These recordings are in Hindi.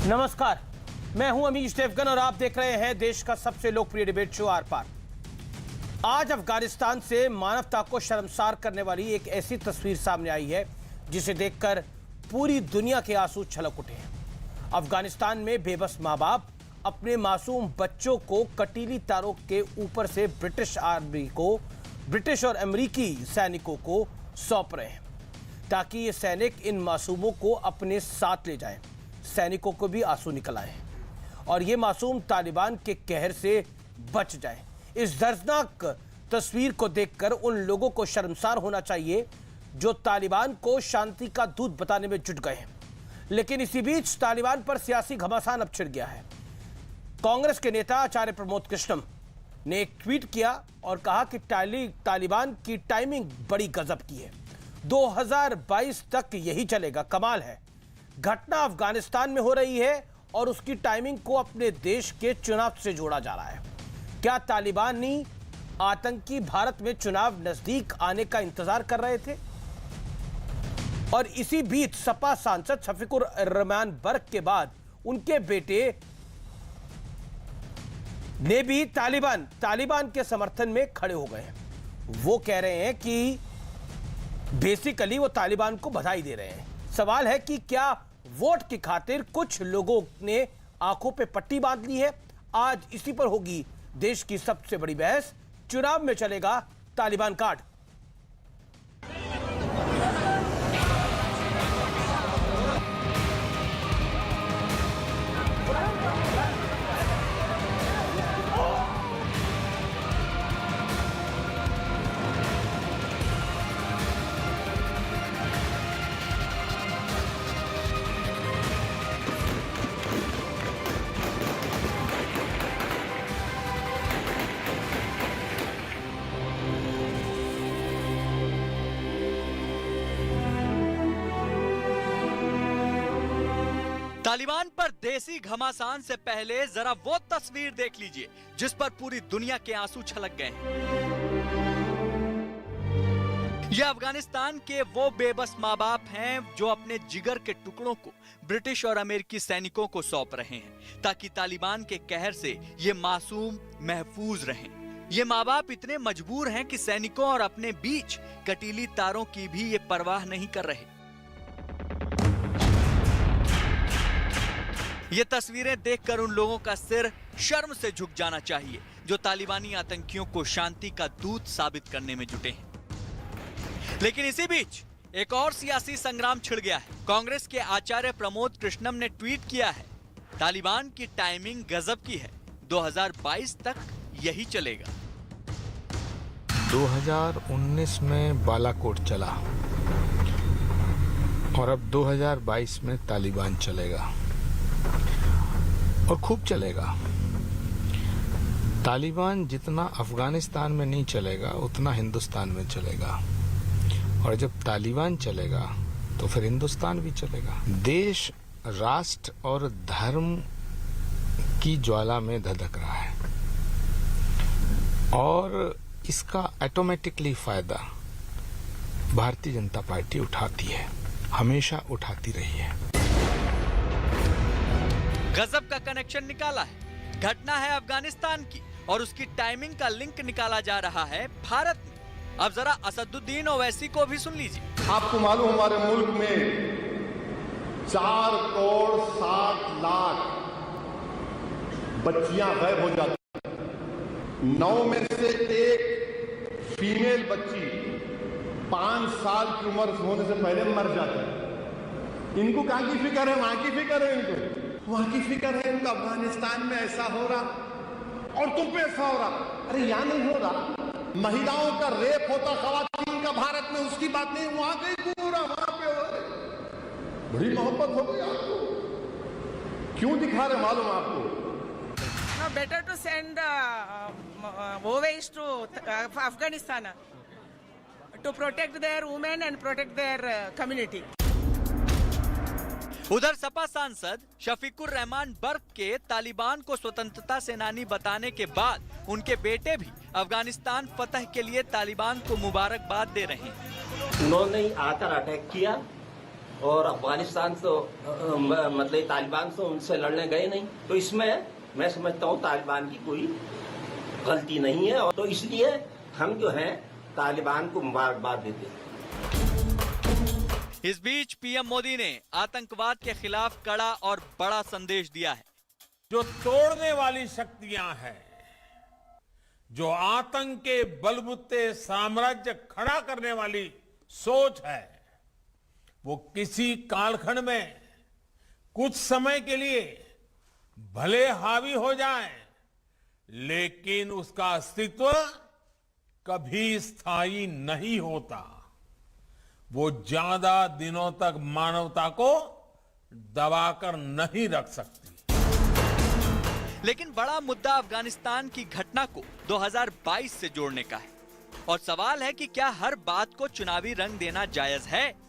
नमस्कार, मैं हूं अमीश देवगन और आप देख रहे हैं देश का सबसे लोकप्रिय डिबेट शो आर पार। आज अफगानिस्तान से मानवता को शर्मसार करने वाली एक ऐसी तस्वीर सामने आई है जिसे देखकर पूरी दुनिया के आंसू छलक उठे हैं। अफगानिस्तान में बेबस माँ बाप अपने मासूम बच्चों को कटीली तारों के ऊपर से ब्रिटिश और अमेरिकी सैनिकों को सौंप रहे हैं ताकि ये सैनिक इन मासूमों को अपने साथ ले जाएं। सैनिकों को भी आंसू निकल आए और ये मासूम तालिबान के कहर से बच जाएं। इस दर्दनाक तस्वीर को देखकर उन लोगों को शर्मसार होना चाहिए जो तालिबान को शांति का दूत बताने में जुट गए हैं। लेकिन इसी बीच तालिबान पर सियासी घमासान अब छिड़ गया है। कांग्रेस के नेता आचार्य प्रमोद कृष्णम ने एक ट्वीट किया और कहा कि तालिबान की टाइमिंग बड़ी गजब की है, 2022 तक यही चलेगा। कमाल है, घटना अफगानिस्तान में हो रही है और उसकी टाइमिंग को अपने देश के चुनाव से जोड़ा जा रहा है। क्या तालिबानी आतंकी भारत में चुनाव नजदीक आने का इंतजार कर रहे थे? और इसी बीच सपा सांसद शफीकुर रहमान बर्क के बाद उनके बेटे ने भी तालिबान के समर्थन में खड़े हो गए हैं। वो कह रहे हैं कि बेसिकली वो तालिबान को बधाई दे रहे हैं। सवाल है कि क्या वोट की खातिर कुछ लोगों ने आंखों पे पट्टी बांध ली है? आज इसी पर होगी देश की सबसे बड़ी बहस। चुनाव में चलेगा तालिबान कार्ड। तालिबान पर देसी घमासान से पहले जरा वो तस्वीर देख लीजिए जिस पर पूरी दुनिया के आंसू छलक गए हैं। यह अफगानिस्तान के वो बेबस माँ बाप हैं जो अपने जिगर के टुकड़ों को ब्रिटिश और अमेरिकी सैनिकों को सौंप रहे हैं ताकि तालिबान के कहर से ये मासूम महफूज रहें। ये माँ बाप इतने मजबूर हैं कि सैनिकों और अपने बीच कटीली तारों की भी ये परवाह नहीं कर रहे। ये तस्वीरें देखकर उन लोगों का सिर शर्म से झुक जाना चाहिए जो तालिबानी आतंकियों को शांति का दूत साबित करने में जुटे हैं। लेकिन इसी बीच एक और सियासी संग्राम छिड़ गया है। कांग्रेस के आचार्य प्रमोद कृष्णम ने ट्वीट किया है, तालिबान की टाइमिंग गजब की है, 2022 तक यही चलेगा। 2019 में बालाकोट चला और अब 2022 में तालिबान चलेगा और खूब चलेगा। तालिबान जितना अफगानिस्तान में नहीं चलेगा उतना हिंदुस्तान में चलेगा और जब तालिबान चलेगा तो फिर हिंदुस्तान भी चलेगा। देश राष्ट्र और धर्म की ज्वाला में धधक रहा है और इसका ऑटोमेटिकली फायदा भारतीय जनता पार्टी उठाती है, हमेशा उठाती रही है। गजब का कनेक्शन निकाला है। घटना है अफगानिस्तान की और उसकी टाइमिंग का लिंक निकाला जा रहा है भारत में। अब जरा असदुद्दीन ओवैसी को भी सुन लीजिए। आपको मालूम हमारे मुल्क में 4 करोड़ 7 लाख बच्चियां गायब हो जाती हैं। 9 में से एक फीमेल बच्ची 5 साल की उम्र होने से पहले मर जाती है। इनको कहां की फिक्र है? वहां की फिक्र है, इनको वहां की फिक्र है। इनको अफगानिस्तान में ऐसा हो रहा और तुम पे ऐसा हो रहा। अरे यहां नहीं हो रहा। महिलाओं का रेप होता खवातीन का भारत में, उसकी बात नहीं। वहां कहीं क्यों हो रहा? वहां पे हो रहा। बड़ी मोहब्बत हो गई आपको। क्यों दिखा रहे मालूम आपको? No, better to send Oveis to Afghanistan to protect their women and protect their community. उधर सपा सांसद शफीकुर रहमान बर्क के तालिबान को स्वतंत्रता सेनानी बताने के बाद उनके बेटे भी अफगानिस्तान फतह के लिए तालिबान को मुबारकबाद दे रहे हैं। उन्होंने आकर अटैक किया और अफगानिस्तान तो मतलब तालिबान तो उनसे लड़ने गए नहीं, तो इसमें मैं समझता हूँ तालिबान की कोई गलती नहीं है, और तो इसलिए हम जो हैं तालिबान को मुबारकबाद देते हैं। इस बीच पीएम मोदी ने आतंकवाद के खिलाफ कड़ा और बड़ा संदेश दिया है। जो तोड़ने वाली शक्तियां हैं, जो आतंक के बलबूते साम्राज्य खड़ा करने वाली सोच है, वो किसी कालखंड में कुछ समय के लिए भले हावी हो जाए, लेकिन उसका अस्तित्व कभी स्थायी नहीं होता। वो ज्यादा दिनों तक मानवता को दबाकर नहीं रख सकती। लेकिन बड़ा मुद्दा अफगानिस्तान की घटना को 2022 से जोड़ने का है, और सवाल है कि क्या हर बात को चुनावी रंग देना जायज है?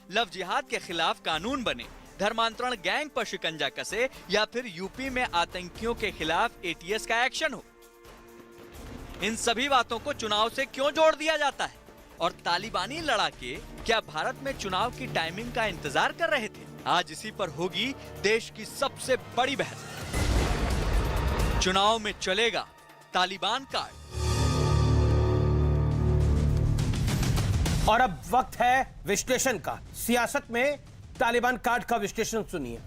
लव जिहाद के खिलाफ कानून बने, धर्मांतरण गैंग पर शिकंजा कसे, या फिर यूपी में आतंकियों के खिलाफ एटीएस का एक्शन हो? इन सभी बातों को चुनाव से क्यों जोड़ दिया जाता है? और तालिबानी लड़ाके क्या भारत में चुनाव की टाइमिंग का इंतजार कर रहे थे? आज इसी पर होगी देश की सबसे बड़ी बहस। चुनाव में चलेगा तालिबान कार्ड। और अब वक्त है विश्लेषण का। सियासत में तालिबान कार्ड का विश्लेषण सुनिए।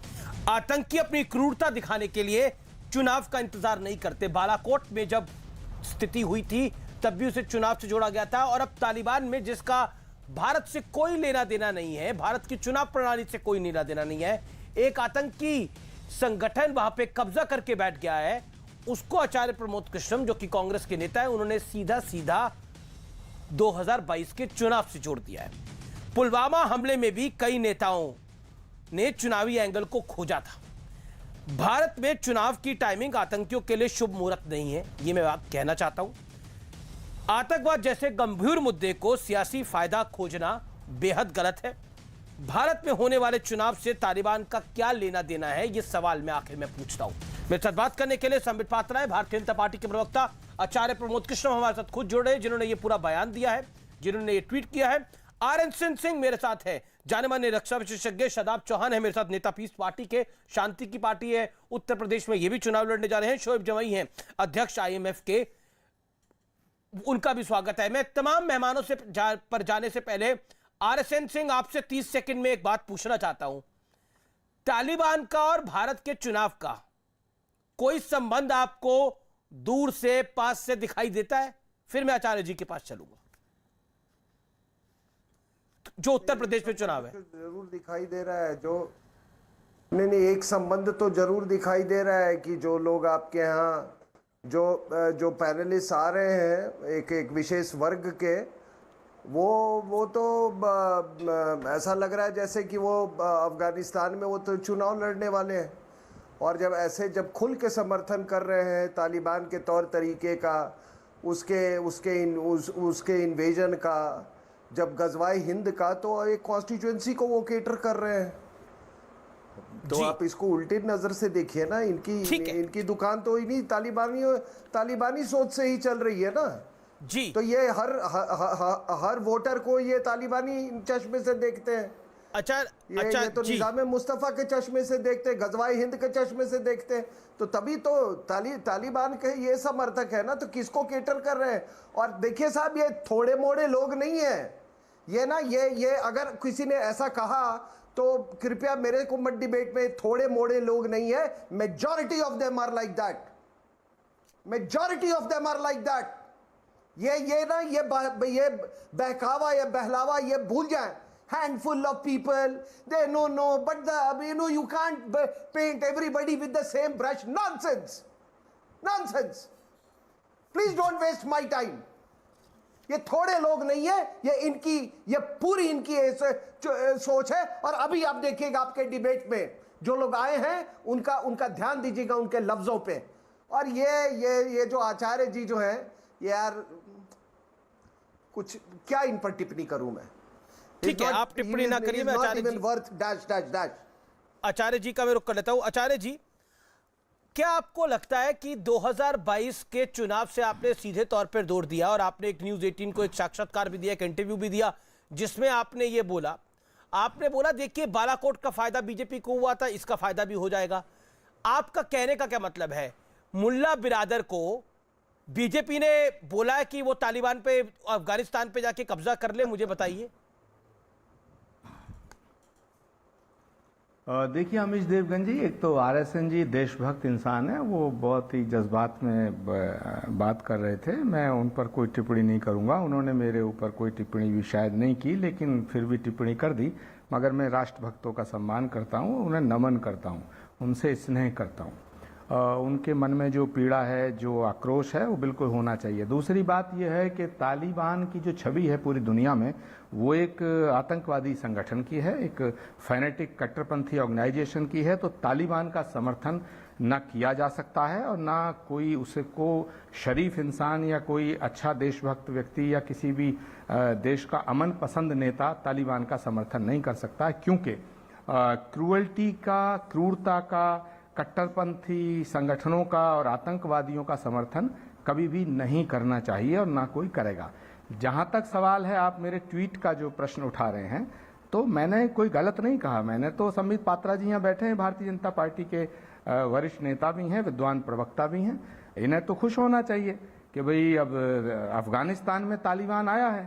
आतंकी अपनी क्रूरता दिखाने के लिए चुनाव का इंतजार नहीं करते। बालाकोट में जब स्थिति हुई थी तब भी उसे चुनाव से जोड़ा गया था, और अब तालिबान में जिसका भारत से कोई लेना देना नहीं है, भारत की चुनाव प्रणाली से कोई लेना देना नहीं है, एक आतंकी संगठन वहां पे कब्जा करके बैठ गया है, उसको आचार्य प्रमोद कृष्णम जो कि कांग्रेस के नेता है, उन्होंने सीधा सीधा 2022 के चुनाव से जोड़ दिया है। पुलवामा हमले में भी कई नेताओं ने चुनावी एंगल को खोजा था। भारत में चुनाव की टाइमिंग आतंकियों के लिए शुभ मुहूर्त नहीं है, यह मैं बात कहना चाहता हूं। आतंकवाद जैसे गंभीर मुद्दे को सियासी फायदा खोजना बेहद गलत है। भारत में होने वाले चुनाव से तालिबान का क्या लेना देना है, यह सवाल मैं आखिर में पूछता हूं। मेरे साथ बात करने के लिए संबित पात्रा है, भारतीय जनता पार्टी के प्रवक्ता आचार्य प्रमोद कृष्णम हमारे साथ खुद जुड़े, जिन्होंने ये पूरा बयान दिया है, जिन्होंने ये ट्वीट किया है। आरएन सिंह मेरे साथ है, जाने माने रक्षा विशेषज्ञ शादाब चौहान है मेरे साथ, नेता पीस पार्टी के, शांति की पार्टी है, उत्तर प्रदेश में ये भी चुनाव लड़ने जा रहे हैं। शोएब जमाई हैं अध्यक्ष IMF के, उनका भी स्वागत है। मैं तमाम मेहमानों से पर जाने से पहले आरएन सिंह आपसे 30 सेकंड में एक बात पूछना चाहता हूं। तालिबान का और भारत के चुनाव का कोई संबंध आपको दूर से पास से दिखाई देता है? फिर मैं आचार्य जी के पास चलूंगा, जो उत्तर प्रदेश में चुनाव है। जरूर दिखाई दे रहा है, जो नहीं एक संबंध तो जरूर दिखाई दे रहा है कि जो लोग आपके यहाँ जो पैनलिस्ट आ रहे हैं एक विशेष वर्ग के, वो तो ऐसा लग रहा है जैसे कि वो अफगानिस्तान में वो तो चुनाव लड़ने वाले हैं, और जब खुल के समर्थन कर रहे हैं तालिबान के तौर तरीके का, उसके इन्वेजन का, जब गजवाए हिंद का, तो एक कॉन्स्टिट्यूएंसी को वो केटर कर रहे हैं। तो आप इसको उल्टी नजर से देखिए ना, इनकी दुकान तो इन्हीं तालिबानी सोच से ही चल रही है ना जी। तो ये हर वोटर को ये तालिबानी चश्मे से देखते हैं। ये तो निजाम मुस्तफा के चश्मे से देखते हैं, गजवाए हिंद के चश्मे से देखते हैं, तो तभी तो तालिबान के ये समर्थक है ना, तो किसको केटर कर रहे हैं? और देखिए साहब, ये थोड़े मोड़े लोग नहीं है ये ना, ये अगर किसी ने ऐसा कहा तो कृपया मेरे को मत डिबेट में, थोड़े मोड़े लोग नहीं है, majority of them are like that, majority of them are like that. ये बहकावा, ये बहलावा, ये भूल जाए। Handful of people, they no, but you can't paint everybody with the same brush. Nonsense, nonsense. Please don't waste my time. ये थोड़े लोग नहीं है, ये पूरी इनकी सोच है। और अभी आप देखिएगा आपके डिबेट में जो लोग आए हैं उनका ध्यान दीजिएगा उनके लफ्जों पे। और ये जो आचार्य जी जो हैं, यार कुछ क्या इन पर टिप्पणी करूं मैं? ठीक है, आप टिप्पणी ना करिए, मैं आचार्य जी का मैं रुख कर लेता हूं। आचार्य जी, क्या आपको लगता है कि 2022 के चुनाव से आपने सीधे तौर पर जोड़ दिया, और आपने एक न्यूज़ 18 को एक साक्षात्कार भी दिया, एक इंटरव्यू भी दिया, जिसमें आपने ये बोला आपने बोला देखिए बालाकोट का फायदा बीजेपी को हुआ था, इसका फायदा भी हो जाएगा। आपका कहने का क्या मतलब है? मुल्ला बिरादर को बीजेपी ने बोला है कि वो तालिबान पे, अफगानिस्तान पे जाके कब्जा कर ले, मुझे बताइए। देखिए अमीश देवगन जी, एक तो आरएसएन जी देशभक्त इंसान है, वो बहुत ही जज्बात में बात कर रहे थे। मैं उन पर कोई टिप्पणी नहीं करूंगा, उन्होंने मेरे ऊपर कोई टिप्पणी भी शायद नहीं की, लेकिन फिर भी टिप्पणी कर दी। मगर मैं राष्ट्रभक्तों का सम्मान करता हूँ, उन्हें नमन करता हूँ, उनसे स्नेह करता हूँ। उनके मन में जो पीड़ा है, जो आक्रोश है, वो बिल्कुल होना चाहिए। दूसरी बात यह है कि तालिबान की जो छवि है पूरी दुनिया में, वो एक आतंकवादी संगठन की है, एक फैनेटिक कट्टरपंथी ऑर्गेनाइजेशन की है। तो तालिबान का समर्थन न किया जा सकता है और ना कोई उसको शरीफ इंसान या कोई अच्छा देशभक्त व्यक्ति या किसी भी देश का अमन पसंद नेता तालिबान का समर्थन नहीं कर सकता है, क्योंकि क्रूअल्टी का, क्रूरता का, कट्टरपंथी संगठनों का और आतंकवादियों का समर्थन कभी भी नहीं करना चाहिए और ना कोई करेगा। जहां तक सवाल है आप मेरे ट्वीट का जो प्रश्न उठा रहे हैं, तो मैंने कोई गलत नहीं कहा। मैंने तो संबित पात्रा जी यहाँ बैठे हैं, भारतीय जनता पार्टी के वरिष्ठ नेता भी हैं, विद्वान प्रवक्ता भी हैं। इन्हें तो खुश होना चाहिए कि भाई अब अफगानिस्तान में तालिबान आया है।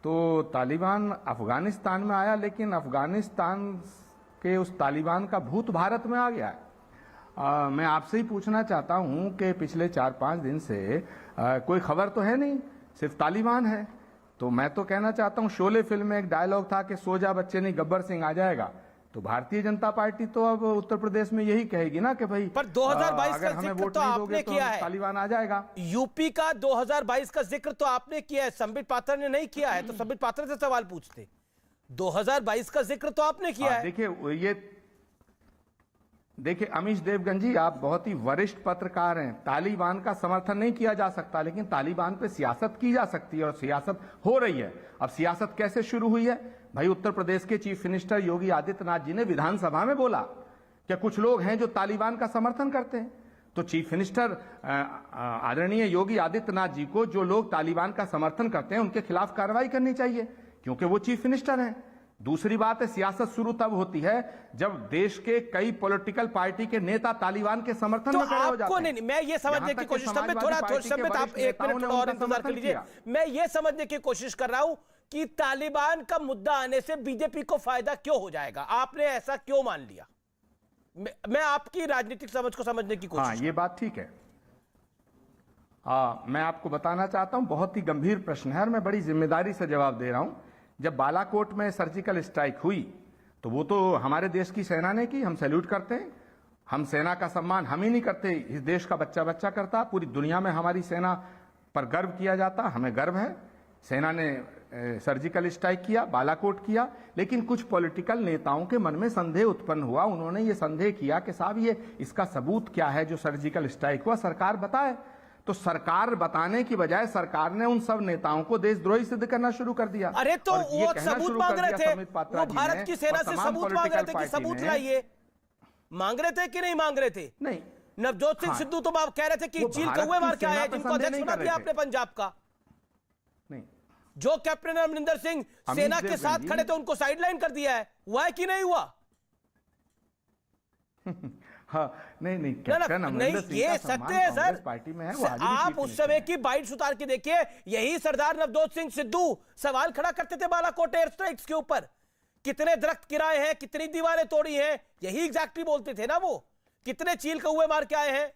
तो तालिबान अफगानिस्तान में आया, लेकिन अफगानिस्तान के उस तालिबान का भूत भारत में आ गया है। मैं आपसे ही पूछना चाहता हूं कि पिछले 4-5 दिन से कोई खबर तो है नहीं, सिर्फ तालिबान है। तो मैं तो कहना चाहता हूं, शोले फिल्म में एक डायलॉग था कि सो जा बच्चे नहीं गब्बर सिंह आ जाएगा। तो भारतीय जनता पार्टी तो अब उत्तर प्रदेश में यही कहेगी ना कि भाई पर 2022 अगर का हमें जिक्र वोट तो नहीं आपने दोगे तो किया है, तालिबान आ जाएगा। यूपी का 2022 का जिक्र तो आपने किया है, संबित पात्रा ने नहीं किया है। तो संबित पात्रा से सवाल पूछते, 2022 का जिक्र तो आपने किया है। देखिए अमीश देवगन जी, आप बहुत ही वरिष्ठ पत्रकार हैं। तालिबान का समर्थन नहीं किया जा सकता, लेकिन तालिबान पे सियासत की जा सकती है और सियासत हो रही है। अब सियासत कैसे शुरू हुई है भाई? उत्तर प्रदेश के चीफ मिनिस्टर योगी आदित्यनाथ जी ने विधानसभा में बोला कि कुछ लोग हैं जो तालिबान का समर्थन करते हैं। तो चीफ मिनिस्टर आदरणीय योगी आदित्यनाथ जी को जो लोग तालिबान का समर्थन करते हैं उनके खिलाफ कार्रवाई करनी चाहिए, क्योंकि वो चीफ मिनिस्टर हैं। दूसरी बात है, सियासत शुरू तब होती है जब देश के कई पॉलिटिकल पार्टी के नेता तालिबान के समर्थन में खड़े हो जाते हैं। नहीं, मैं ये समझने की कोशिश, आप 1 मिनट और इंतजार कर लीजिए। मैं ये समझने की कोशिश कर रहा हूं कि तालिबान का मुद्दा आने से बीजेपी को फायदा क्यों हो जाएगा, आपने ऐसा क्यों मान लिया? मैं आपकी राजनीतिक समझ को समझने की कोशिश। हाँ, ये बात ठीक है। मैं आपको बताना चाहता हूं, बहुत ही गंभीर प्रश्न है और मैं बड़ी जिम्मेदारी से जवाब दे रहा हूं। जब बालाकोट में सर्जिकल स्ट्राइक हुई तो वो तो हमारे देश की सेना ने की, हम सैल्यूट करते हैं। हम सेना का सम्मान हम ही नहीं करते, इस देश का बच्चा बच्चा करता। पूरी दुनिया में हमारी सेना पर गर्व किया जाता, हमें गर्व है। सेना ने सर्जिकल स्ट्राइक किया, बालाकोट किया, लेकिन कुछ पॉलिटिकल नेताओं के मन में संदेह उत्पन्न हुआ। उन्होंने ये संदेह किया कि साहब ये इसका सबूत क्या है जो सर्जिकल स्ट्राइक हुआ, सरकार बताए। तो सरकार बताने की बजाय सरकार ने उन सब नेताओं को देशद्रोही सिद्ध करना शुरू कर दिया। अरे तो वो सबूत मांग रहे थे, वो भारत की सेना से सबूत मांग रहे थे कि सबूत लाइए। मांग रहे थे कि नहीं मांग रहे थे? नहीं। नवजोत सिंह सिद्धू तो आप कह रहे थे कि चील कौवे मार के आए हैं, जिनको अध्यक्ष बना दिया आपने पंजाब का। नहीं, जो कैप्टन अमरिंदर सिंह सेना के साथ खड़े थे उनको साइडलाइन कर दिया है, हुआ है कि नहीं हुआ? हाँ, नहीं, कैप्टन अमरिंदर सिंह का सत्य है सर। पार्टी में है, आप उस समय की बाइट्स उतार के देखिए, यही सरदार नवजोत सिंह सिद्धू सवाल खड़ा करते थे बालाकोट एयर स्ट्राइक्स के ऊपर। कितने दरख्त गिराए हैं, कितनी दीवारें तोड़ी हैं, यही एग्जैक्टली बोलते थे ना वो। कितने चील कौवे मार के आए हैं।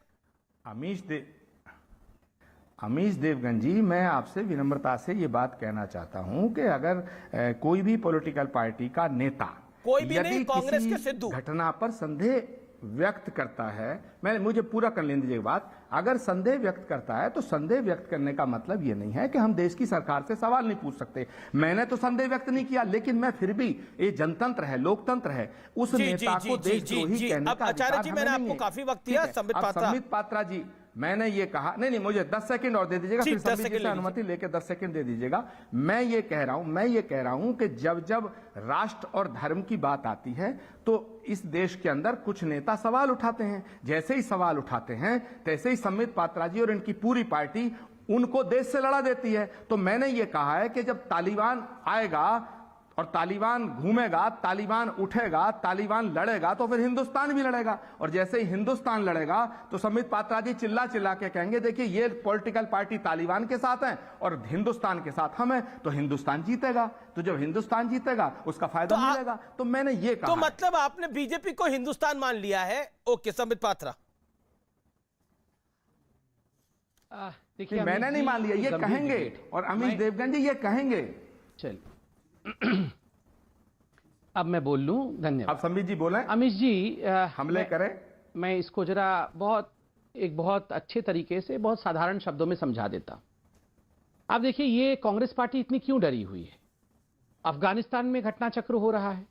अमीश देवगन जी, मैं आपसे विनम्रता से ये बात कहना चाहता हूं कि अगर कोई भी पॉलिटिकल पार्टी का नेता, कोई भी नहीं, कांग्रेस के सिद्धू, घटना पर संदेह व्यक्त करता है, मुझे पूरा कर लेने दीजिए बात। अगर संदेह व्यक्त करता है तो संदेह व्यक्त करने का मतलब ये नहीं है कि हम देश की सरकार से सवाल नहीं पूछ सकते। मैंने तो संदेह व्यक्त नहीं किया, लेकिन मैं फिर भी, ये जनतंत्र है, लोकतंत्र है, उस नेता को देशद्रोही कहने का आचार्य जी, मैंने आपको काफी वक्त दिया। संबित पात्रा जी, मैंने ये कहा, नहीं मुझे 10 सेकंड और दे दीजिएगा, फिर संबित जी से अनुमति लेकर 10 सेकंड दे दीजिएगा। मैं ये कह रहा हूं कि जब राष्ट्र और धर्म की बात आती है तो इस देश के अंदर कुछ नेता सवाल उठाते हैं। जैसे ही सवाल उठाते हैं तैसे ही संबित पात्रा जी और इनकी पूरी पार्टी उनको देश से लड़ा देती है। तो मैंने ये कहा है कि जब तालिबान आएगा और तालिबान घूमेगा, तालिबान उठेगा, तालिबान लड़ेगा, तो फिर हिंदुस्तान भी लड़ेगा। और जैसे ही हिंदुस्तान लड़ेगा तो संबित पात्रा जी चिल्ला चिल्ला के कहेंगे देखिए ये पॉलिटिकल पार्टी तालिबान के साथ है और हिंदुस्तान के साथ हम हैं, तो हिंदुस्तान जीतेगा। तो जब हिंदुस्तान जीतेगा उसका फायदा मिलेगा। तो मैंने ये कहा। तो मतलब आपने बीजेपी को हिंदुस्तान मान लिया है। ओके संबित पात्रा। देखिए मैंने नहीं मान लिया, ये कहेंगे और अमीश देवगन जी ये कहेंगे। चलिए अब मैं बोल लूं। धन्यवाद। अब संबित जी बोलें। अमीश जी हमले करें। मैं इसको जरा बहुत अच्छे तरीके से बहुत साधारण शब्दों में समझा देता। आप देखिए ये कांग्रेस पार्टी इतनी क्यों डरी हुई है? अफगानिस्तान में घटना चक्र हो रहा है,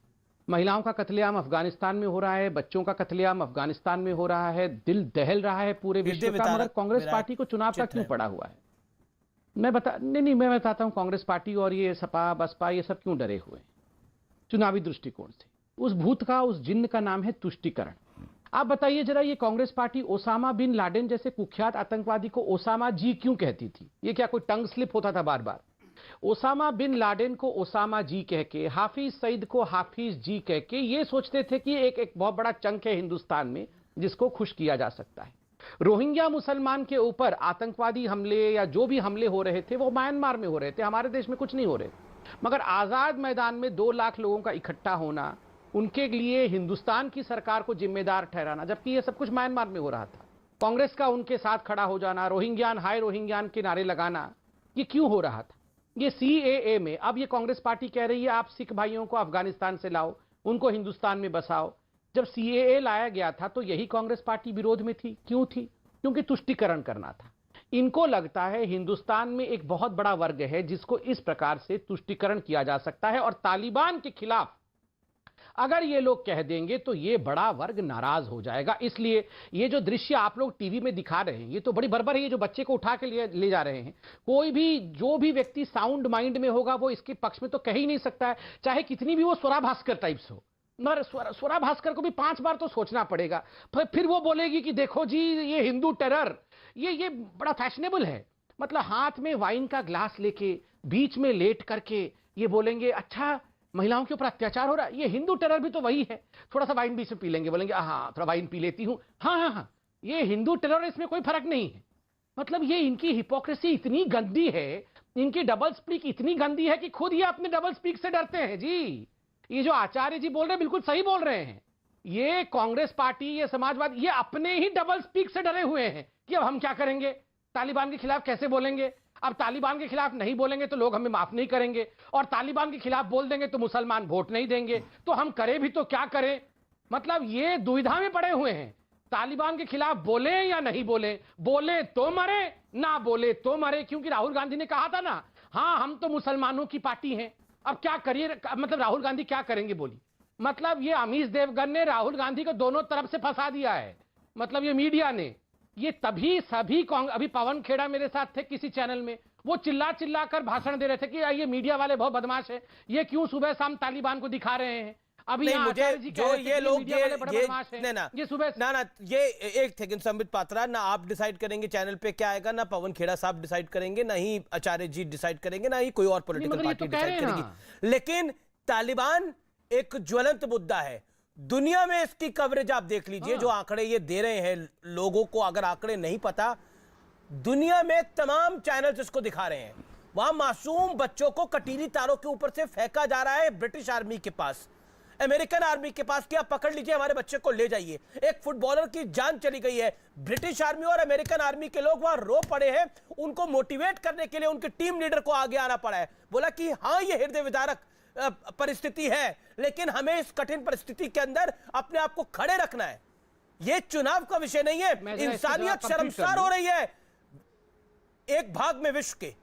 महिलाओं का कत्लेआम अफगानिस्तान में हो रहा है, बच्चों का कत्लेआम अफगानिस्तान में हो रहा है, दिल दहल रहा है पूरे विश्व का, मगर कांग्रेस पार्टी को चुनाव का क्यों पड़ा हुआ है? मैं बताता हूं कांग्रेस पार्टी और ये सपा बसपा ये सब क्यों डरे हुए हैं चुनावी दृष्टिकोण से। उस भूत का, उस जिन्न का नाम है तुष्टीकरण। आप बताइए जरा, ये Congress party Osama bin Laden जैसे कुख्यात आतंकवादी को ओसामा जी क्यों कहती थी? ये क्या कोई टंग स्लिप होता था बार बार? ओसामा बिन लादेन को ओसामा जी कह के, हाफिज सईद को हाफिज जी कह के ये सोचते थे कि एक बहुत बड़ा चंक है हिंदुस्तान में जिसको खुश किया जा सकता है। रोहिंग्या मुसलमान के ऊपर आतंकवादी हमले या जो भी हमले हो रहे थे वो म्यांमार में हो रहे थे, हमारे देश में कुछ नहीं हो रहे। मगर आजाद मैदान में 2 लाख लोगों का इकट्ठा होना, उनके लिए हिंदुस्तान की सरकार को जिम्मेदार ठहराना, जबकि ये सब कुछ म्यांमार में हो रहा था। कांग्रेस का उनके साथ खड़ा हो जाना, रोहिंग्यान हाय रोहिंग्यान के नारे लगाना, ये क्यों हो रहा था? ये CAA में अब ये कांग्रेस पार्टी कह रही है आप सिख भाइयों को अफगानिस्तान से लाओ, उनको हिंदुस्तान में बसाओ। जब CAA लाया गया था तो यही कांग्रेस पार्टी विरोध में थी। क्यों थी? क्योंकि तुष्टीकरण करना था। इनको लगता है हिंदुस्तान में एक बहुत बड़ा वर्ग है जिसको इस प्रकार से तुष्टीकरण किया जा सकता है, और तालिबान के खिलाफ अगर ये लोग कह देंगे तो ये बड़ा वर्ग नाराज हो जाएगा। इसलिए ये जो दृश्य आप लोग टीवी में दिखा रहे हैं ये तो बड़ी बर्बर है। ये जो बच्चे को उठा के ले जा रहे हैं, कोई भी जो भी व्यक्ति साउंड माइंड में होगा वो इसके पक्ष में तो कह ही नहीं सकता है, चाहे कितनी भी वो स्वरा भास्कर टाइप्स हो। मगर स्वरा भास्कर को भी 5 बार तो सोचना पड़ेगा। फिर वो बोलेगी कि देखो जी ये हिंदू टेरर, ये बड़ा फैशनेबल है। मतलब हाथ में वाइन का ग्लास लेके बीच में लेट करके ये बोलेंगे अच्छा महिलाओं के ऊपर अत्याचार हो रहा है। ये हिंदू टेरर भी तो वही है, थोड़ा सा वाइन बीच में पी लेंगे, बोलेंगे हाँ थोड़ा वाइन पी लेती हूं, हाँ, ये हिंदू टेरर, इसमें कोई फर्क नहीं है। मतलब ये इनकी हिपोक्रेसी इतनी गंदी है, इनकी डबल स्पीक इतनी गंदी है कि खुद ये अपने डबल स्पीक से डरते हैं जी। ये जो आचार्य जी बोल रहे हैं बिल्कुल सही बोल रहे हैं। ये कांग्रेस पार्टी, ये समाजवादी, ये अपने ही डबल स्पीक से डरे हुए हैं कि अब हम क्या करेंगे, तालिबान के खिलाफ कैसे बोलेंगे। अब तालिबान के खिलाफ नहीं बोलेंगे तो लोग हमें माफ नहीं करेंगे, और तालिबान के खिलाफ बोल देंगे तो मुसलमान वोट नहीं देंगे, तो हम करें भी तो क्या करें। मतलब ये दुविधा में पड़े हुए हैं। तालिबान के खिलाफ बोले या नहीं बोले, बोले तो मरे, ना बोले तो मरे। क्योंकि राहुल गांधी ने कहा था ना, हाँ हम तो मुसलमानों की पार्टी हैं, अब क्या करिए। मतलब राहुल गांधी क्या करेंगे बोली। मतलब ये अमीश देवगन ने राहुल गांधी को दोनों तरफ से फंसा दिया है। मतलब ये मीडिया ने, ये तभी सभी अभी पवन खेड़ा मेरे साथ थे किसी चैनल में, वो चिल्ला चिल्ला कर भाषण दे रहे थे कि ये मीडिया वाले बहुत बदमाश है, ये क्यों सुबह शाम तालिबान को दिखा रहे हैं। अभी नहीं, मुझे जो ये लोग ये सुबह ना ये एक सेकंड संबित पात्रा, ना आप डिसाइड करेंगे चैनल पे क्या आएगा, ना पवन खेड़ा साहब डिसाइड करेंगे, ना ही आचार्य जी डिसाइड करेंगे, ना ही कोई और पॉलिटिकल पार्टी डिसाइड करेगी। लेकिन तालिबान एक ज्वलंत मुद्दा है दुनिया में। इसकी कवरेज आप देख लीजिए, जो आंकड़े ये दे रहे हैं लोगों को, अगर आंकड़े नहीं पता, दुनिया में तमाम चैनल्स इसको दिखा रहे हैं। वहां मासूम बच्चों को कटीली तारों के ऊपर से फेंका जा रहा है ब्रिटिश आर्मी के पास, अमेरिकन आर्मी के पास, कि आप पकड़ लीजिए हमारे बच्चे को ले जाइए। एक फुटबॉलर की जान चली गई है। ब्रिटिश आर्मी और अमेरिकन आर्मी के लोग वहां रो पड़े हैं। उनको मोटिवेट करने के लिए उनके टीम लीडर को आगे आना पड़ा है। बोला कि हाँ ये हृदय विदारक परिस्थिति है, लेकिन हमें इस कठिन परिस्थिति के अंदर अपने आप को खड़े रखना है। ये चुनाव का विषय नहीं है। इंसानियत शर्मसार हो रही है एक भाग में विश्व के,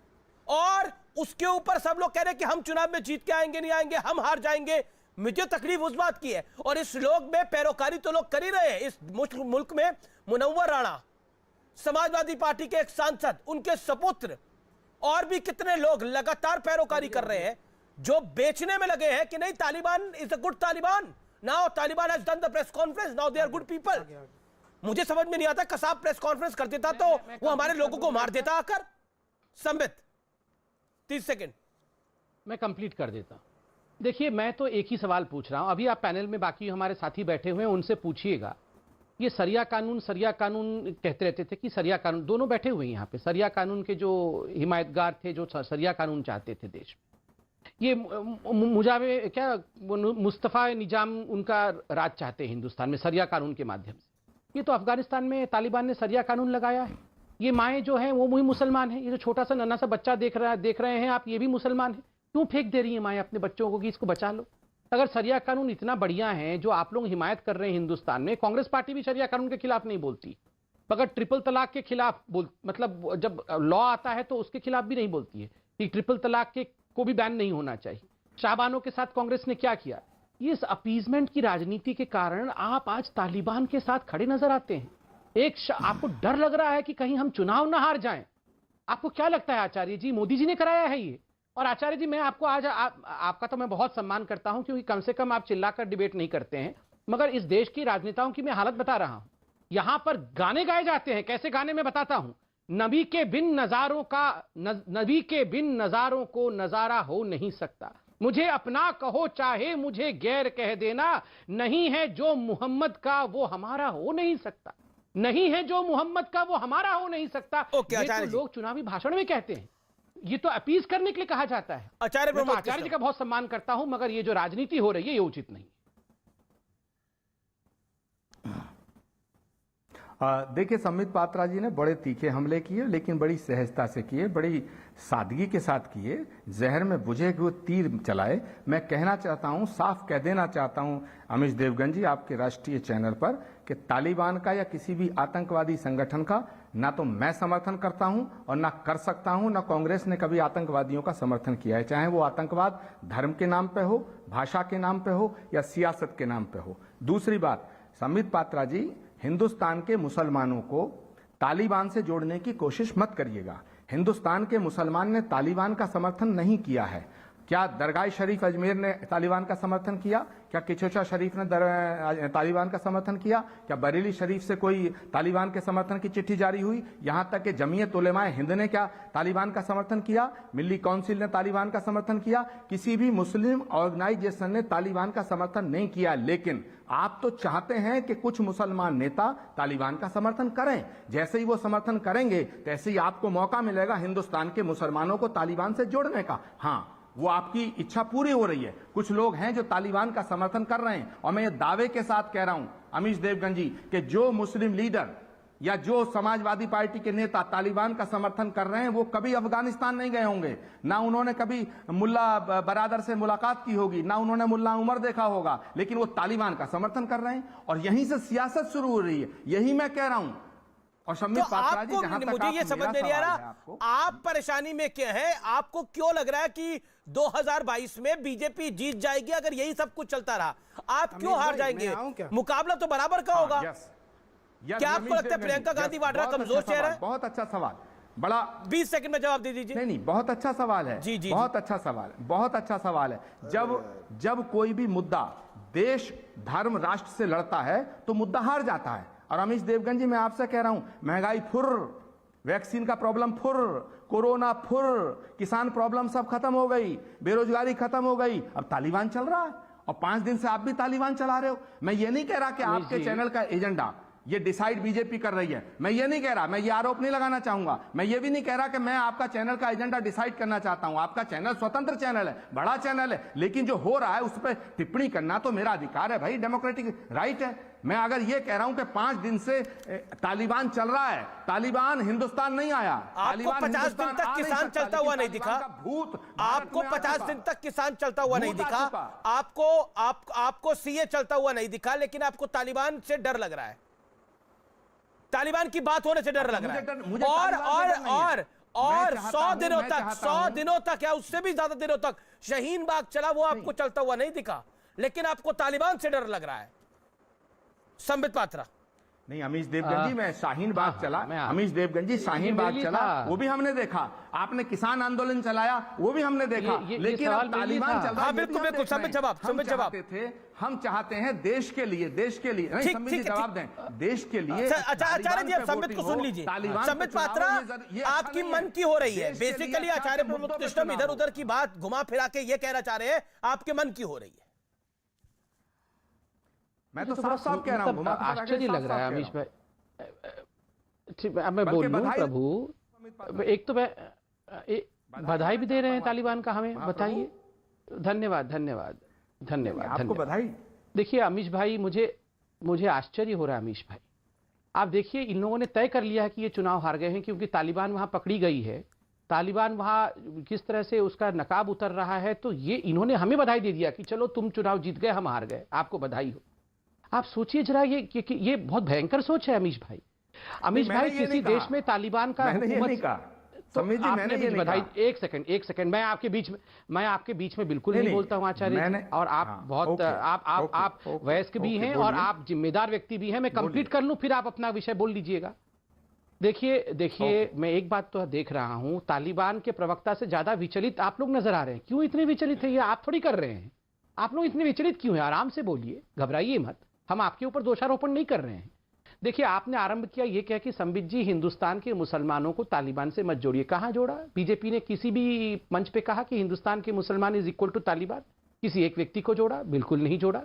और उसके ऊपर सब लोग कह रहे हैं कि हम चुनाव में जीत के आएंगे, नहीं आएंगे, हम हार जाएंगे। मुझे तकलीफ उस बात की है, और इस लोग में पैरोकारी तो लोग कर ही रहे हैं। इस मुल्क में मुनव्वर राणा, समाजवादी पार्टी के एक सांसद, उनके सपुत्र, और भी कितने लोग लगातार पैरोकारी कर रहे हैं, जो बेचने में लगे हैं कि नहीं Taliban is a good Taliban. Now Taliban has done the press conference, now they are good people. मुझे समझ में नहीं आता, कसाब प्रेस कॉन्फ्रेंस कर देता तो वो हमारे लोगों को मार देता आकर। संबित 30 सेकंड मैं कंप्लीट कर देता। देखिए, मैं तो एक ही सवाल पूछ रहा हूं। अभी आप पैनल में बाकी हमारे साथी बैठे हुए हैं, उनसे पूछिएगा। ये सरिया कानून कहते रहते थे कि सरिया कानून, दोनों बैठे हुए हैं यहाँ पे, सरिया कानून के जो हिमायतगार थे, जो सरिया कानून चाहते थे देश में, ये मुजावे क्या मुस्तफ़ा निजाम उनका राज चाहते हैं हिंदुस्तान में सरिया कानून के माध्यम से। ये तो अफगानिस्तान में तालिबान ने सरिया कानून लगाया है। ये माएँ जो हैं वो भी मुसलमान हैं। ये जो छोटा सा नन्हा सा बच्चा देख रहे हैं आप, ये भी मुसलमान है। क्यों फेंक दे रही है माएँ अपने बच्चों को कि इसको बचा लो? अगर सरिया कानून इतना बढ़िया है जो आप लोग हिमायत कर रहे हैं हिंदुस्तान में, कांग्रेस पार्टी भी सरिया कानून के खिलाफ नहीं बोलती, मगर ट्रिपल तलाक के खिलाफ मतलब जब लॉ आता है तो उसके खिलाफ भी नहीं बोलती है कि ट्रिपल तलाक के को भी बैन नहीं होना चाहिए। शाहबानों के साथ कांग्रेस ने क्या किया? इस अपीजमेंट की राजनीति के कारण आप आज तालिबान के साथ खड़े नजर आते हैं। आपको डर लग रहा है कि कहीं हम चुनाव ना हार जाएं। आपको क्या लगता है आचार्य जी, मोदी जी ने कराया है ये? और आचार्य जी, मैं आपको आज आपका तो मैं बहुत सम्मान करता हूं, क्योंकि कम से कम आप चिल्लाकर डिबेट नहीं करते हैं, मगर इस देश की राजनेताओं की मैं हालत बता रहा हूं। यहां पर गाने गाए जाते हैं। कैसे गाने में बताता हूं। नबी के बिन नजारों को नजारा हो नहीं सकता। मुझे अपना कहो चाहे मुझे गैर कह देना, नहीं है जो मोहम्मद का वो हमारा हो नहीं सकता। नहीं है जो मोहम्मद का वो हमारा हो नहीं सकता। ये तो लोग चुनावी भाषण में कहते हैं। ये तो अपीज करने के लिए कहा जाता है। आचार्य जी का बहुत सम्मान करता हूं, मगर ये जो राजनीति हो रही है ये उचित नहीं। देखिए, संबित पात्रा जी ने बड़े तीखे हमले किए, लेकिन बड़ी सहजता से किए, बड़ी सादगी के साथ किए, जहर में बुझे हुए तीर चलाए। मैं कहना चाहता हूं, साफ कह देना चाहता हूं अमीश देवगन जी आपके राष्ट्रीय चैनल पर, कि तालिबान का या किसी भी आतंकवादी संगठन का ना तो मैं समर्थन करता हूं और ना कर सकता हूं, ना कांग्रेस ने कभी आतंकवादियों का समर्थन किया है, चाहे वो आतंकवाद धर्म के नाम पे हो, भाषा के नाम पे हो या सियासत के नाम पे हो। दूसरी बात, संबित पात्रा जी, हिंदुस्तान के मुसलमानों को तालिबान से जोड़ने की कोशिश मत करिएगा। हिंदुस्तान के मुसलमान ने तालिबान का समर्थन नहीं किया है। क्या दरगाह शरीफ अजमेर ने तालिबान का समर्थन किया? क्या किचोचा शरीफ ने तालिबान का समर्थन किया? क्या बरेली शरीफ से कोई तालिबान के समर्थन की चिट्ठी जारी हुई? यहां तक कि जमीयत उलेमाए हिंद ने क्या तालिबान का समर्थन किया? मिल्ली काउंसिल ने तालिबान का समर्थन किया? किसी भी मुस्लिम ऑर्गेनाइजेशन ने तालिबान का समर्थन नहीं किया। लेकिन आप तो चाहते हैं कि कुछ मुसलमान नेता तालिबान का समर्थन करें। जैसे ही वो समर्थन करेंगे तैसे ही आपको मौका मिलेगा हिंदुस्तान के मुसलमानों को तालिबान से जोड़ने का। हाँ, वो आपकी इच्छा पूरी हो रही है। कुछ लोग हैं जो तालिबान का समर्थन कर रहे हैं, और मैं ये दावे के साथ कह रहा हूं अमीश देवगन जी कि जो मुस्लिम लीडर या जो समाजवादी पार्टी के नेता तालिबान का समर्थन कर रहे हैं वो कभी अफगानिस्तान नहीं गए होंगे, ना उन्होंने कभी मुल्ला बरादर से मुलाकात की होगी, ना उन्होंने मुल्ला उमर देखा होगा, लेकिन वो तालिबान का समर्थन कर रहे हैं और यहीं से सियासत शुरू हो रही है। यही मैं कह रहा हूं। और तो आपको, मुझे ये समझ में नहीं आ रहा, आप परेशानी में क्या है? आपको क्यों लग रहा है कि 2022 में बीजेपी जीत जाएगी अगर यही सब कुछ चलता रहा? आप क्यों हार जाएंगे? मुकाबला तो बराबर का होगा। क्या आपको लगता है प्रियंका गांधी वाड्रा कमजोर चेहरा है? बहुत अच्छा सवाल, बड़ा 20 सेकंड में जवाब दे दीजिए। नहीं, बहुत अच्छा सवाल है। जी, बहुत अच्छा सवाल, बहुत अच्छा सवाल है। जब कोई भी मुद्दा देश धर्म राष्ट्र से लड़ता है तो मुद्दा हार जाता है। और अमीश देवगन जी, मैं आपसे कह रहा हूं, महंगाई फुर, वैक्सीन का प्रॉब्लम फुर, कोरोना फुर, किसान प्रॉब्लम सब खत्म हो गई, बेरोजगारी खत्म हो गई, अब तालिबान चल रहा है और 5 दिन से आप भी तालिबान चला रहे हो। मैं ये नहीं कह रहा कि आपके चैनल का एजेंडा ये डिसाइड बीजेपी कर रही है, मैं ये नहीं कह रहा, मैं ये आरोप नहीं लगाना चाहूंगा। मैं ये भी नहीं कह रहा कि मैं आपका चैनल का एजेंडा डिसाइड करना चाहता हूं। आपका चैनल स्वतंत्र चैनल है, बड़ा चैनल है, लेकिन जो हो रहा है उस पर टिप्पणी करना तो मेरा अधिकार है भाई, डेमोक्रेटिक राइट है। मैं अगर ये कह रहा हूं कि 5 दिन से तालिबान चल रहा है, तालिबान हिंदुस्तान नहीं आया। आपको 50 दिन तक किसान चलता हुआ नहीं दिखा। आपको 50 दिन तक किसान चलता हुआ नहीं दिखा। आपको सीए चलता हुआ नहीं दिखा, लेकिन आपको तालिबान से डर लग रहा है। तालिबान की बात होने से डर लग रहा है। और 100 दिनों तक या उससे भी ज्यादा दिनों तक शाहीन बाग चला, वो आपको चलता हुआ नहीं दिखा, लेकिन आपको तालिबान से डर लग रहा है। संबित पात्रा, नहीं, अमीश देवगन जी, मैं शाहीन बाग चला, मैं अमीश देवगन जी शाहीन बाग चला, वो भी हमने देखा। आपने किसान आंदोलन चलाया, वो भी हमने देखा। लेकिन अब तालिबान चल रहा है, बिल्कुल संबित जवाब हम चाहते हैं देश के लिए नहीं, संबित जी जवाब दें, देश के लिए। आचार्य जी, संबित को सुन लीजिए। संबित पात्रा, आपकी मन की हो रही है बेसिकली। आचार्य प्रमोद कृष्णम इधर उधर की बात घुमा फिरा के ये कहना चाह रहे हैं, आपके मन की हो रही है। मैं तो साफ कह रहा हूं, आश्चर्य लग रहा है अमीश भाई। अब मैं बोल लूं प्रभु, एक तो मैं बधाई भी दे रहे हैं तालिबान का, हमें बताइए। धन्यवाद। आपको बधाई। देखिए अमीश भाई, मुझे आश्चर्य हो रहा है अमीश भाई। आप देखिए, इन लोगों ने तय कर लिया है कि ये चुनाव हार गए हैं, क्योंकि तालिबान वहां पकड़ी गई है, तालिबान वहां किस तरह से उसका नकाब उतर रहा है, तो ये इन्होंने हमें बधाई दे दिया कि चलो तुम चुनाव जीत गए, हम हार गए, आपको बधाई हो। आप सोचिए जरा, ये बहुत भयंकर सोच है अमीश भाई। अमीश भाई, किसी देश में तालिबान का हुकूमत, तो आपने भी बधाई। एक सेकंड, मैं आपके बीच में बिल्कुल नहीं बोलता हूं आचार्य, और आप बहुत आप वयस्क भी हैं और आप जिम्मेदार व्यक्ति भी हैं। मैं कंप्लीट कर लूं, फिर आप अपना विषय बोल लीजिएगा। देखिए, मैं एक बात तो देख रहा हूं, तालिबान के प्रवक्ता से ज्यादा विचलित आप लोग नजर आ रहे हैं। क्यों इतने विचलित है? ये आप थोड़ी कर रहे हैं। आप लोग इतने विचलित क्यों हैं? आराम से बोलिए, घबराइए मत। हम आपके ऊपर दोषारोपण नहीं कर रहे हैं। देखिए, आपने आरंभ किया ये कह कि संबित जी, हिंदुस्तान के मुसलमानों को तालिबान से मत जोड़िए। कहां जोड़ा? बीजेपी ने किसी भी मंच पे कहा कि हिंदुस्तान के मुसलमान इज इक्वल टू तालिबान? किसी एक व्यक्ति को जोड़ा? बिल्कुल नहीं जोड़ा।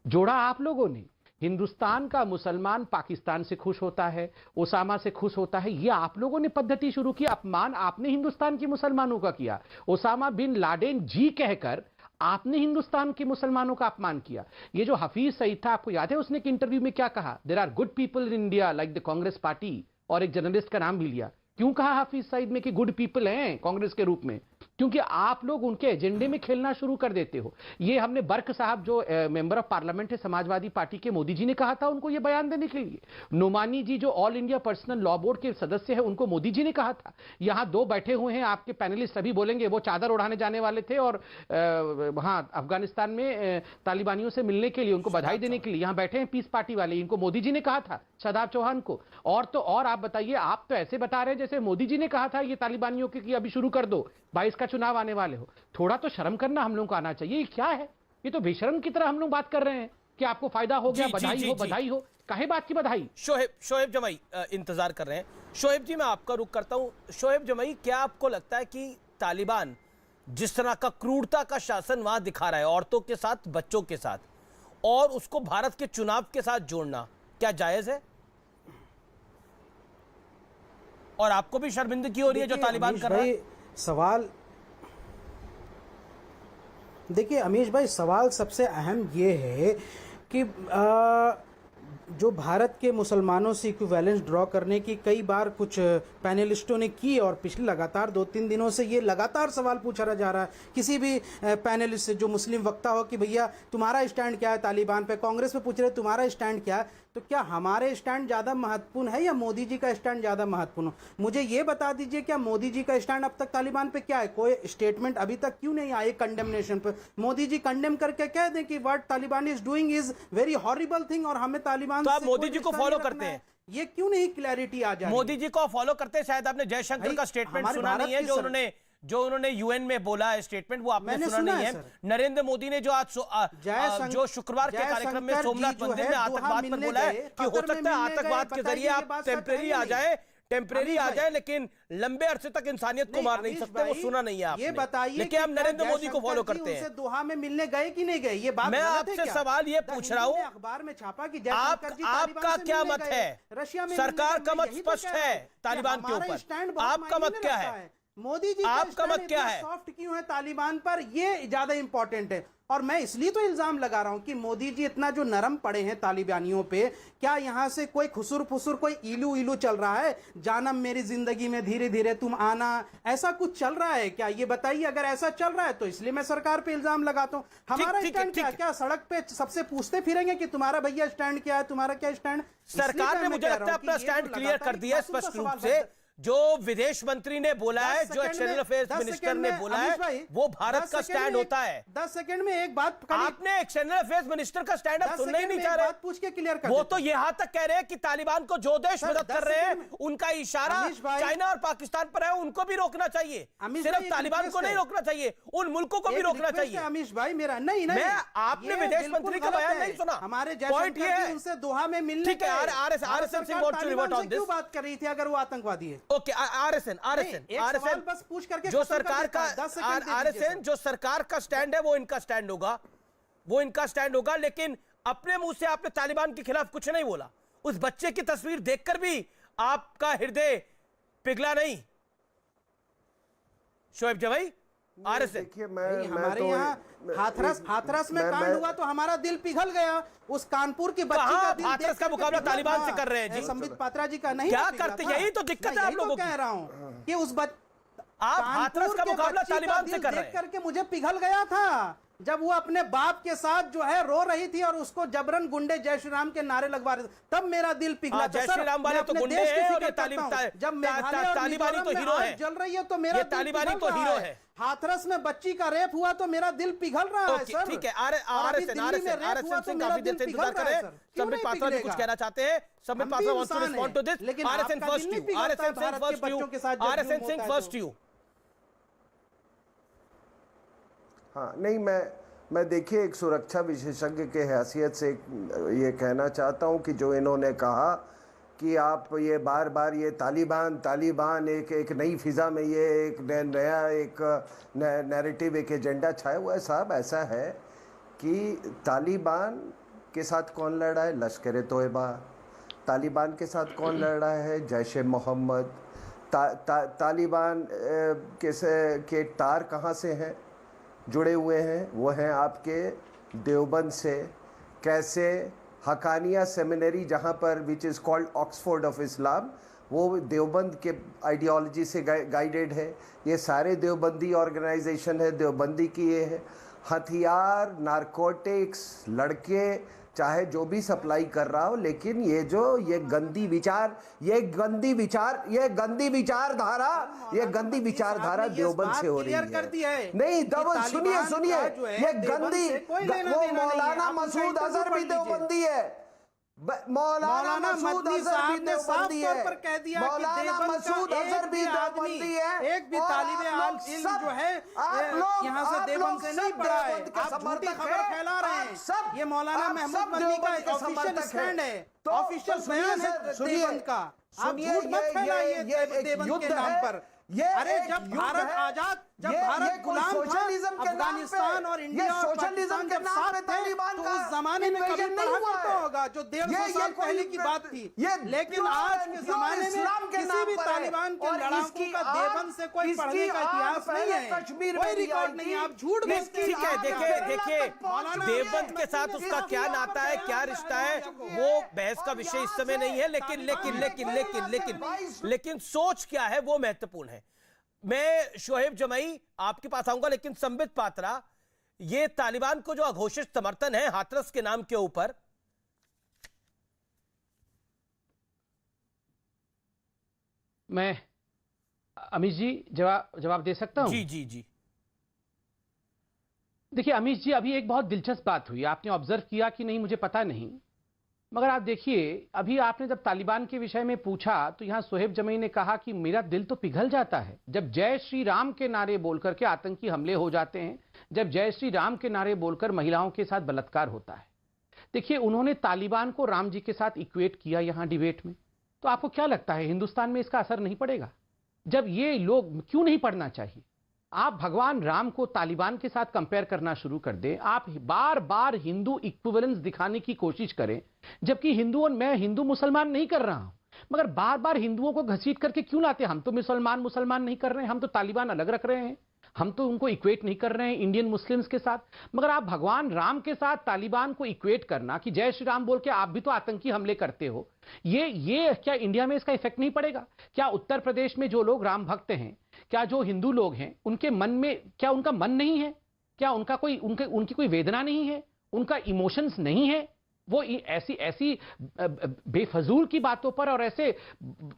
जोड़ा आप लोगों ने। हिंदुस्तान का मुसलमान पाकिस्तान से खुश होता है, ओसामा से खुश होता है, ये आप लोगों ने पद्धति शुरू की। अपमान आपने हिंदुस्तान के मुसलमानों का किया। ओसामा बिन लाडेन जी कहकर आपने हिंदुस्तान के मुसलमानों का अपमान किया। ये जो हफीज सईद था, आपको याद है उसने एक इंटरव्यू में क्या कहा? There are good people in India like the Congress party, और एक जर्नलिस्ट का नाम भी लिया। क्यों कहा हफीज सईद में कि गुड पीपल हैं कांग्रेस के रूप में? क्योंकि आप लोग उनके एजेंडे में खेलना शुरू कर देते हो। ये हमने बर्क साहब जो मेंबर ऑफ पार्लियामेंट है समाजवादी पार्टी के, मोदी जी ने कहा था उनको ये बयान देने के लिए। नोमानी जी जो all India personal law board के सदस्य है, उनको मोदी जी ने कहा था। यहाँ दो बैठे हुए हैं आपके पैनलिस्ट, सभी बोलेंगे, वो चादर उड़ाने जाने वाले थे और वहां अफगानिस्तान में तालिबानियों से मिलने के लिए, उनको बधाई देने के लिए यहाँ बैठे हैं पीस पार्टी वाले। इनको मोदी जी ने कहा था, शादाब चौहान को। और तो और आप बताइए, आप तो ऐसे बता रहे हैं जैसे मोदी जी ने कहा था ये तालिबानियों के कि अभी शुरू कर दो, 22 का चुनाव आने वाले हो। थोड़ा तो शर्म करना हम लोगों को आना चाहिए। ये क्या है? ये तो बेशर्म की तरह हम लोग बात कर रहे हैं कि आपको फायदा हो गया, बधाई हो। काहे बात की बधाई? शोएब जमाई इंतजार कर रहे हैं। शोएब जी, मैं आपका रुख करता हूं। शोएब जमाई, क्या आपको लगता है कि तालिबान जिस तरह का क्रूरता का शासन वहां दिखा रहा है औरतों के साथ, बच्चों के साथ, और उसको भारत के चुनाव के साथ जोड़ना क्या जायज है? और आपको भी शर्मिंदगी हो रही है जो तालिबान कर रहा है? सवाल देखिए अमीश भाई, सवाल सबसे अहम ये है कि जो भारत के मुसलमानों से इक्विवेलेंस ड्रॉ करने की कई बार कुछ पैनलिस्टों ने की, और पिछले लगातार 2-3 दिनों से ये लगातार सवाल पूछा जा रहा है किसी भी पैनलिस्ट से जो मुस्लिम वक्ता हो कि भैया तुम्हारा स्टैंड क्या है तालिबान पे। कांग्रेस पे पूछ रहे तुम्हारा स्टैंड क्या है, तो क्या हमारे स्टैंड ज़्यादा महत्वपूर्ण है या मोदी जी का स्टैंड ज़्यादा महत्वपूर्ण हो? मुझे ये बता दीजिए, क्या मोदी जी का स्टैंड अब तक तालिबान पे क्या है? कोई स्टेटमेंट अभी तक क्यों नहीं आए कंडेमनेशन पे? मोदी जी कंडेम करके कह दें कि what Taliban is doing is very horrible thing, और हमें तालिबान तो आप मोदी जी को फॉलो करते हैं? ये क्यों नहीं क्लैरिटी आ जाए? मोदी जी को फॉलो करते हैं। शायद आपने जयशंकर का स्टेटमेंट सुना नहीं है, जो उन्होंने यूएन में बोला है स्टेटमेंट, वो आपने सुना नहीं है। नरेंद्र मोदी ने जो आज जो शुक्रवार के कार्यक्रम में सोमनाथ मंदिर में आतंकवाद पर बोला है कि हो सकता है आतंकवाद के जरिए आप टेम्परेरी आ जाए, लेकिन लंबे अरसे तक इंसानियत को मार नहीं सकते। वो सुना नहीं है आपने। ये बताइए, लेकिन हम नरेंद्र मोदी को फॉलो करते हैं। दोहा में मिलने गए कि नहीं गए? ये बात मैं आपसे सवाल ये पूछ रहा हूँ, अखबार में छापा कि आपका क्या मत है? रशिया में सरकार का मत स्पष्ट है तालिबान के ऊपर, आपका मत क्या है? मोदी जी आपका मत क्या है? सॉफ्ट क्यों है तालिबान पर, ये ज्यादा इंपॉर्टेंट है। और मैं इसलिए तो इल्जाम लगा रहा हूं कि मोदी जी इतना जो नरम पड़े हैं तालिबानियों पे, क्या यहां से कोई खुसुर फुसुर, कोई इलू चल रहा है? जानम मेरी जिंदगी में धीरे धीरे तुम आना, ऐसा कुछ चल रहा है क्या? ये बताइए। अगर ऐसा चल रहा है तो इसलिए मैं सरकार पे इल्जाम लगाता हूं। हमारा स्टैंड क्या सड़क पे सबसे पूछते फिरेंगे कि तुम्हारा भैया स्टैंड क्या है, तुम्हारा क्या स्टैंड? सरकार ने मुझे लगता है अपना स्टैंड क्लियर कर दिया स्पष्ट रूप से। जो विदेश मंत्री ने बोला है, जो एक्सटर्नल अफेयर्स मिनिस्टर ने बोला है, वो भारत का स्टैंड होता है। 10 सेकंड में एक बात, आपने एक्सटर्नल अफेयर्स मिनिस्टर का स्टैंड अप सुनना ही नहीं चाह रहे। पूछ के क्लियर कर वो तो यहां तक कह रहे हैं कि तालिबान को जो देश मदद कर रहे हैं उनका इशारा चाइना और पाकिस्तान पर है, उनको भी रोकना चाहिए। सिर्फ तालिबान को नहीं रोकना चाहिए, उन मुल्कों को भी रोकना चाहिए। अमीश भाई मेरा नहीं, आपने विदेश मंत्री का बयान नहीं सुना। हमारे पॉइंट ये है, उनसे दोहा में मिलने, ठीक है, RSN Singh wants to revert on this. क्यों बात कर रही थी अगर वो आतंकवादी है? ओके, आरएसएन बस पूछ करके जो सरकार का आरएसएन जो सरकार का स्टैंड है वो इनका स्टैंड होगा, वो इनका स्टैंड होगा। लेकिन अपने मुंह से आपने तालिबान के खिलाफ कुछ नहीं बोला। उस बच्चे की तस्वीर देखकर भी आपका हृदय पिघला नहीं शोएब जवाई? आरएसएन देखिए, हमारे यहाँ हाथरस में कांड हुआ तो हमारा दिल पिघल गया। उस कानपुर की बच्ची का दिल हाथरस का मुकाबला तालिबान से कर रहे हैं जी। संबित पात्रा जी का नहीं क्या करते, यही तो दिक्कत है आप लोगों की। कह रहा हूँ कि उस आप हाथरस का मुकाबला तालिबान से कर रहे हैं। करके मुझे पिघल गया था जब वो अपने बाप के साथ जो है रो रही थी और उसको जबरन गुंडे जय श्री राम के नारे लगवा रहे थे, तब मेरा दिल पिघला। जय श्री राम वाले तो गुंडे हैं और ये तालिबानी तो हीरो है। जल रही है तो मेरा तालिबानी तो हीरो है। हाथरस में बच्ची का रेप हुआ तो मेरा दिल पिघल रहा है सर। ठीक है, आरएसएन सिंह काफी देर से इंतजार कर रहे हैं। संबित पात्रा जी कुछ कहना चाहते हैं। Sambit Patra wants to respond to this. RSN first you, RSN Singh first you. हाँ, नहीं, मैं देखिए एक सुरक्षा विशेषज्ञ के हैसियत से ये कहना चाहता हूँ कि जो इन्होंने कहा कि आप ये बार बार ये तालिबान एक नई फिज़ा में ये एक नया एक नैरेटिव, एक एजेंडा छाया हुआ है। साहब, ऐसा है कि तालिबान के साथ कौन लड़ रहा है? लश्कर तोयबा। तालिबान के साथ कौन लड़ रहा है? जैश ए मोहम्मद। तालिबान के तार कहाँ से हैं जुड़े हुए हैं? वो हैं आपके देवबंद से। कैसे हकानिया सेमिनरी, जहाँ पर which is called Oxford of Islam, वो देवबंद के आइडियोलॉजी से गाइडेड है। ये सारे देवबंदी ऑर्गेनाइजेशन है, देवबंदी की ये है। हथियार, नारकोटिक्स, लड़के, चाहे जो भी सप्लाई कर रहा हो, लेकिन ये गंदी विचारधारा देवबंद से हो रही है। नहीं, सुनिए, ये गंदी, वो मौलाना मसूद अजहर भी देवबंदी है। मौलाना मसूद अजहर भी देवबंदी है। मौलाना मसूद अजहर भी देवबंदी है। एक भी तालिबे इल्म जो है यहाँ से देवबंद से नहीं पढ़ा है। आप झूठी खबर फैला रहे हैं। ये मौलाना महमूद मदनी का ऑफिशियल स्टैंड है, ऑफिशियल बयान है देवबंद का। आप झूठ मत फैलाइए देवबंद के नाम पर। अरे जब भारत आजाद, जब भारत गुलाम था, अफगानिस्तान और इंडिया और पाकिस्तान जब साथ थे, तो उस जमाने में कभी पढ़ा करता होगा जो 150 साल पहले की बात थी। लेकिन आज के जमाने में किसी भी तालिबान के लड़ाकों का देवबंद से कोई पढ़ने का इतिहास नहीं है, कोई रिकॉर्ड नहीं है। आप झूठ बोलते हैं। ठीक है, देखिए देवबंद के साथ उसका क्या नाता है, क्या रिश्ता है, वो बहस का विषय इस समय नहीं है। लेकिन सोच क्या है वो महत्वपूर्ण है। मैं शोएब जमाई आपके पास आऊंगा, लेकिन संबित पात्रा, ये तालिबान को जो अघोषित समर्थन है हाथरस के नाम के ऊपर, मैं अमीश जी जवाब दे सकता हूं? जी। देखिए अमीश जी, अभी एक बहुत दिलचस्प बात हुई। आपने ऑब्जर्व किया कि नहीं मुझे पता नहीं, मगर आप देखिए अभी आपने जब तालिबान के विषय में पूछा तो यहां शोएब जमाई ने कहा कि मेरा दिल तो पिघल जाता है जब जय श्री राम के नारे बोलकर के आतंकी हमले हो जाते हैं, जब जय श्री राम के नारे बोलकर महिलाओं के साथ बलात्कार होता है। देखिए उन्होंने तालिबान को राम जी के साथ इक्वेट किया यहां डिबेट में। तो आपको क्या लगता है हिंदुस्तान में इसका असर नहीं पड़ेगा? जब ये लोग, क्यों नहीं पढ़ना चाहिए? आप भगवान राम को तालिबान के साथ कंपेयर करना शुरू कर दें, आप बार बार हिंदू इक्विवेलेंस दिखाने की कोशिश करें, जबकि हिंदू और मैं हिंदू मुसलमान नहीं कर रहा हूं, मगर बार बार हिंदुओं को घसीट करके क्यों लाते? हम तो मुसलमान नहीं कर रहे हैं, हम तो तालिबान अलग रख रहे हैं, हम तो उनको इक्वेट नहीं कर रहे हैं इंडियन मुस्लिम्स के साथ। मगर आप भगवान राम के साथ तालिबान को इक्वेट करना कि जय श्री राम बोल के आप भी तो आतंकी हमले करते हो, ये क्या इंडिया में इसका इफेक्ट नहीं पड़ेगा? क्या उत्तर प्रदेश में जो लोग राम भक्त हैं, क्या जो हिंदू लोग हैं, उनके मन में क्या उनका मन नहीं है? क्या उनकी कोई वेदना नहीं है? उनका इमोशंस नहीं है? वो ऐसी ऐसी बेफजूल की बातों पर और ऐसे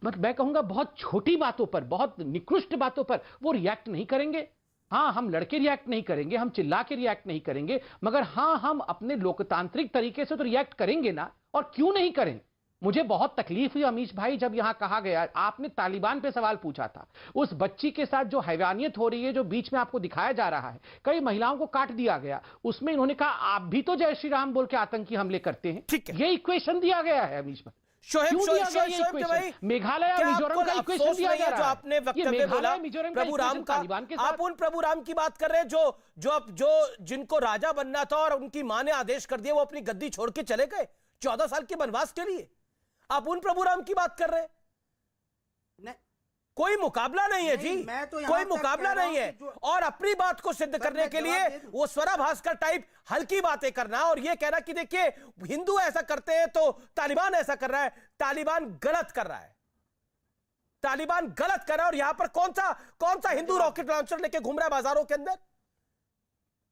मैं कहूंगा बहुत छोटी बातों पर, बहुत निकृष्ट बातों पर वो रिएक्ट नहीं करेंगे। हाँ, हम लड़के रिएक्ट नहीं करेंगे, हम चिल्ला के रिएक्ट नहीं करेंगे, मगर हाँ, हम अपने लोकतांत्रिक तरीके से तो रिएक्ट करेंगे ना। और क्यों नहीं करें? मुझे बहुत तकलीफ हुई अमीश भाई जब यहां कहा गया, आपने तालिबान पे सवाल पूछा था, उस बच्ची के साथ जो हैवानियत हो रही है, जो बीच में आपको दिखाया जा रहा है, कई महिलाओं को काट दिया गया, उसमें इन्होंने कहा आप भी तो जय श्री राम बोल के आतंकी हमले करते हैं। ठीक है, ये इक्वेशन दिया गया है अमीश भाई। शोएब मेघालय और मिजोरम का इक्वेशन दिया गया जो आपने वक्तव्य बोला प्रभु राम का, आप उन प्रभु राम की बात कर रहे हैं जो जिनको राजा बनना था और उनकी मां ने आदेश कर दिया, वो अपनी गद्दी छोड़ के चले गए 14 साल के वनवास के लिए। आप उन प्रभु राम की बात कर रहे हैं? कोई मुकाबला नहीं है जी, कोई मुकाबला नहीं है। और अपनी बात को सिद्ध करने के लिए वो स्वरा भास्कर टाइप हल्की बातें करना और ये कहना कि देखिए हिंदू ऐसा करते हैं तो तालिबान ऐसा कर रहा है। तालिबान गलत कर रहा है, तालिबान गलत कर रहा है। और यहां पर कौन सा हिंदू रॉकेट लॉन्चर लेके घूम रहा है बाजारों के अंदर?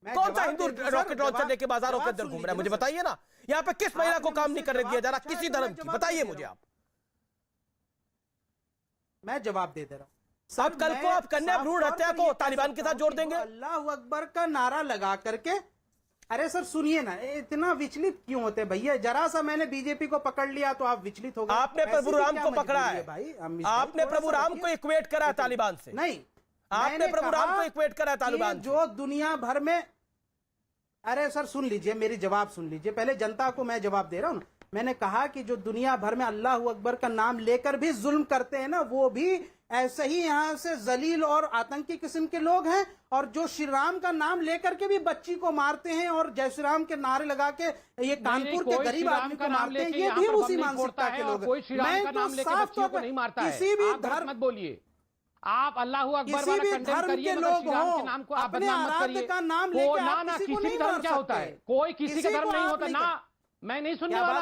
कौन सा हिंदू रॉकेट लॉन्चर लेके बाजारों के अंदर घूम रहा है? मुझे बताइए ना, यहां पे किस महिला को काम नहीं करने दिया जा रहा, किसी धर्म की? बताइए मुझे आप। मैं जवाब दे रहा हूं। अब कल को आप कन्या भ्रूण हत्या को तालिबान के साथ जोड़ देंगे? अल्लाह अकबर का नारा लगा करके, अरे सर सुनिए ना, इतना विचलित क्यों होते भैया? जरा सा मैंने बीजेपी को पकड़ लिया तो आप विचलित हो गए। आपने प्रभु राम को पकड़ा है भाई, आपने प्रभु राम को इक्वेट करा तालिबान से। नहीं, आपने प्रभु राम को इक्वेट करा तालिबान जो दुनिया भर में। अरे सर सुन लीजिए, मेरी जवाब सुन लीजिए पहले, जनता को मैं जवाब दे रहा हूं। मैंने कहा कि जो दुनिया भर में अल्लाह अकबर का नाम लेकर भी जुल्म करते हैं ना, वो भी ऐसे ही यहां से जलील और आतंकी किस्म के लोग हैं। और जो श्री राम का नाम लेकर के भी बच्ची को मारते हैं और जय श्री राम के नारे लगा के ये कानपुर के गरीब आदमी को मारते हैं, ये भी उसी मानसिकता के लोग हैं। मैं तो साफ तौर पर किसी भी धर्म मत बोलिए, आप अल्लाह अकबर किसी भी धर्म के लोग के नाम को आप बदनाम मत करिए। का नाम लेके आप किसी को नहीं धर्म क्या होता है? कोई किसी का धर्म नहीं होता ना। मैं नहीं सुनने वाला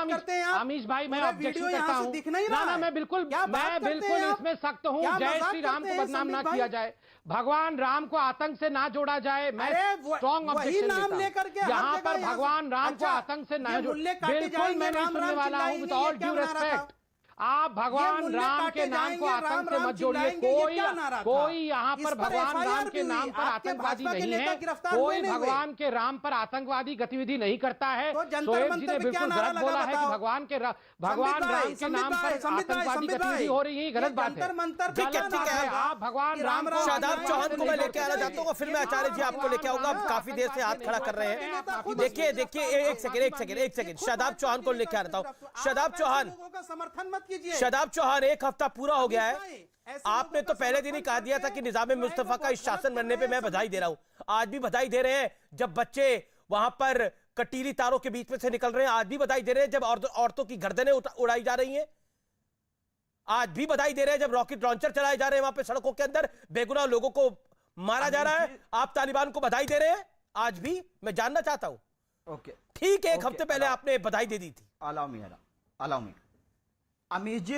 अमीश भाई, मैं ऑब्जेक्शन करता हूं ना। मैं बिल्कुल इसमें सख्त हूं। जय श्री राम को बदनाम ना किया जाए, भगवान राम को आतंक से ना जोड़ा जाए। मैं स्ट्रॉन्ग ऑब्जेक्शन देता हूं। यहाँ पर भगवान राम को आतंक से ना जोड़ा, बिल्कुल मैं नहीं सुनने वाला हूं। विद ऑल ड्यू रेस्पेक्ट, आप भगवान राम के नाम को आतंक से मत जोड़िए। कोई यहाँ पर भगवान राम के नाम पर आतंकवादी नहीं है, कोई भगवान के राम पर आतंकवादी गतिविधि नहीं करता है। शोएब जी ने बिल्कुल गलत बोला है कि भगवान राम के नाम पर आतंकवादी गतिविधि हो रही है, गलत बात है। ठीक है, आप भगवान राम को, शादाब चौहान को मैं लेके आना चाहता हूँ, फिर मैं आचार्य जी आपको लेके आऊंगा। आप काफी देर से हाथ खड़ा कर रहे हैं। देखिए एक सेकंड, शादाब चौहान को लेके आना हूँ। शादाब चौहान, समर्थन मत कीजिए। शादाब चौहान, एक हफ्ता पूरा हो गया है, आपने तो पहले दिन ही कहा दिया था कि निजाम मुस्तफा का इस शासन बनने पे मैं बधाई दे रहा हूं। आज भी बधाई दे रहे हैं जब बच्चे वहां पर कटीली तारों के बीच में से निकल रहे हैं। आज भी बधाई दे रहे हैं जब औरतों की गर्दनें उड़ाई जा रही हैं। आज भी बधाई दे रहे हैं जब रॉकेट लॉन्चर चलाए जा रहे हैं वहां पे सड़कों के अंदर, बेगुनाह लोगों को मारा जा रहा है। आप तालिबान को बधाई दे रहे हैं आज भी? मैं जानना चाहता हूं। ओके, ठीक है, एक हफ्ते पहले आपने बधाई दे दी थी। अलाउ मी अमीश जी,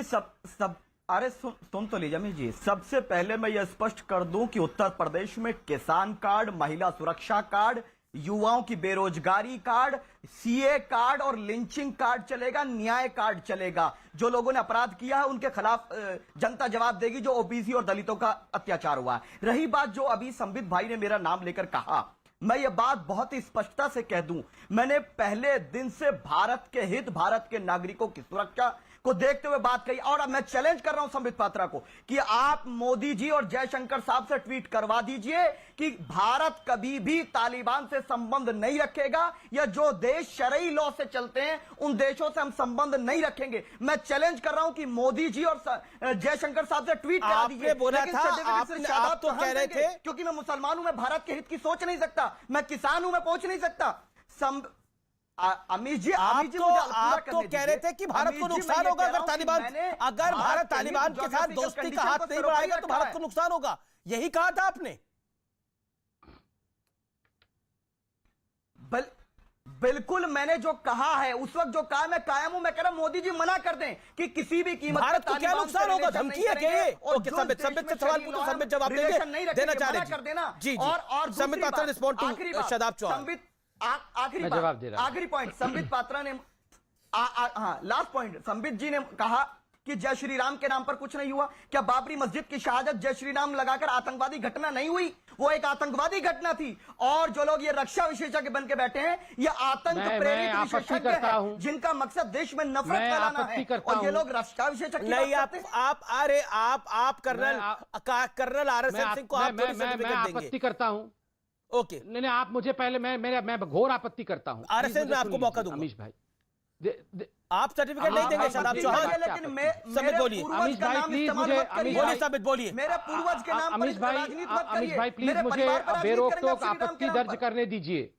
अरे सुन तो लीजिए अमीश जी। सबसे पहले मैं यह स्पष्ट कर दूं कि उत्तर प्रदेश में किसान कार्ड, महिला सुरक्षा कार्ड, युवाओं की बेरोजगारी कार्ड, सीए कार्ड और लिंचिंग कार्ड चलेगा, न्याय कार्ड चलेगा। जो लोगों ने अपराध किया है उनके खिलाफ जनता जवाब देगी, जो ओबीसी और दलितों का अत्याचार हुआ है। रही बात जो अभी संबित भाई ने मेरा नाम लेकर कहा, मैं ये बात बहुत ही स्पष्टता से कह दूं, मैंने पहले दिन से भारत के हित, भारत के नागरिकों की सुरक्षा को देखते हुए बात कही। और अब मैं चैलेंज कर रहा हूं संबित पात्रा को कि आप मोदी जी और जयशंकर साहब से ट्वीट करवा दीजिए कि भारत कभी भी तालिबान से संबंध नहीं रखेगा, या जो देश शरई लॉ से चलते हैं उन देशों से हम संबंध नहीं रखेंगे। मैं चैलेंज कर रहा हूं कि मोदी जी और जयशंकर साहब से ट्वीट करा दीजिए। बोला था, आप तो कह रहे थे क्योंकि मैं मुसलमान हूं, मैं भारत के हित की सोच नहीं सकता, मैं किसान हूं, मैं पहुंच नहीं सकता। अमीश जी, आप तो कह रहे थे कि भारत को नुकसान होगा अगर भारत तालिबान के साथ दोस्ती का हाथ नहीं बढ़ाएगा तो भारत को नुकसान होगा, यही कहा था आपने। बिल्कुल, मैंने जो कहा है उस वक्त जो कहा मैं कायम हूं। मैं कह रहा मोदी जी मना कर दें कि किसी भी कीमत भारत को क्या नुकसान होगा, धमकी है क्या ये? ओके, संबित से सवाल पूछो, संबित जवाब देंगे, देना चाह रहे हैं जी। और संबित पात्रा रिस्पॉन्ड टू शादाब चौहान। आखिरी पॉइंट, संबित पात्रा ने हाँ, लास्ट पॉइंट, संबित जी ने कहा कि जय श्री राम के नाम पर कुछ नहीं हुआ। क्या बाबरी मस्जिद की शहादत जय श्री राम लगाकर आतंकवादी घटना नहीं हुई? वो एक आतंकवादी घटना थी। और जो लोग ये रक्षा विशेषज्ञ बन के बैठे हैं, ये आतंक प्रेरित विशेषज्ञ हैं, जिनका मकसद देश में नफरत फैलाना है। और ये लोग रक्षा विशेषज्ञ नहीं, आप कर्नल आरएसएन सिंह को आप थोड़ी सर्टिफिकेट देंगे? आपत्ति करता हूँ। ओके, नहीं आप मुझे पहले, मैं घोर आपत्ति करता हूँ। आरएसएन में आपको मौका दूंगा। अमीश भाई, आप सर्टिफिकेट नहीं देंगे शादाब चौहान? लेकिन समित बोलिए। अमीश भाई प्लीज मुझे, बोलिए समित बोलिए। मेरे पूर्वज के नाम अमीश भाई प्लीज मुझे बेरोक टोक आपत्ति दर्ज करने दीजिए।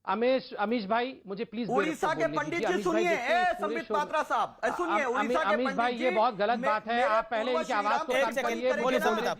अमीश भाई मुझे प्लीज उड़ीसा के पंडित जी सुनिए, संबित पात्रा साहब सुनिए, उड़ीसा के अमीश भाई ये बहुत गलत बात है। आप पहले इनकी आवाज को कम करिए।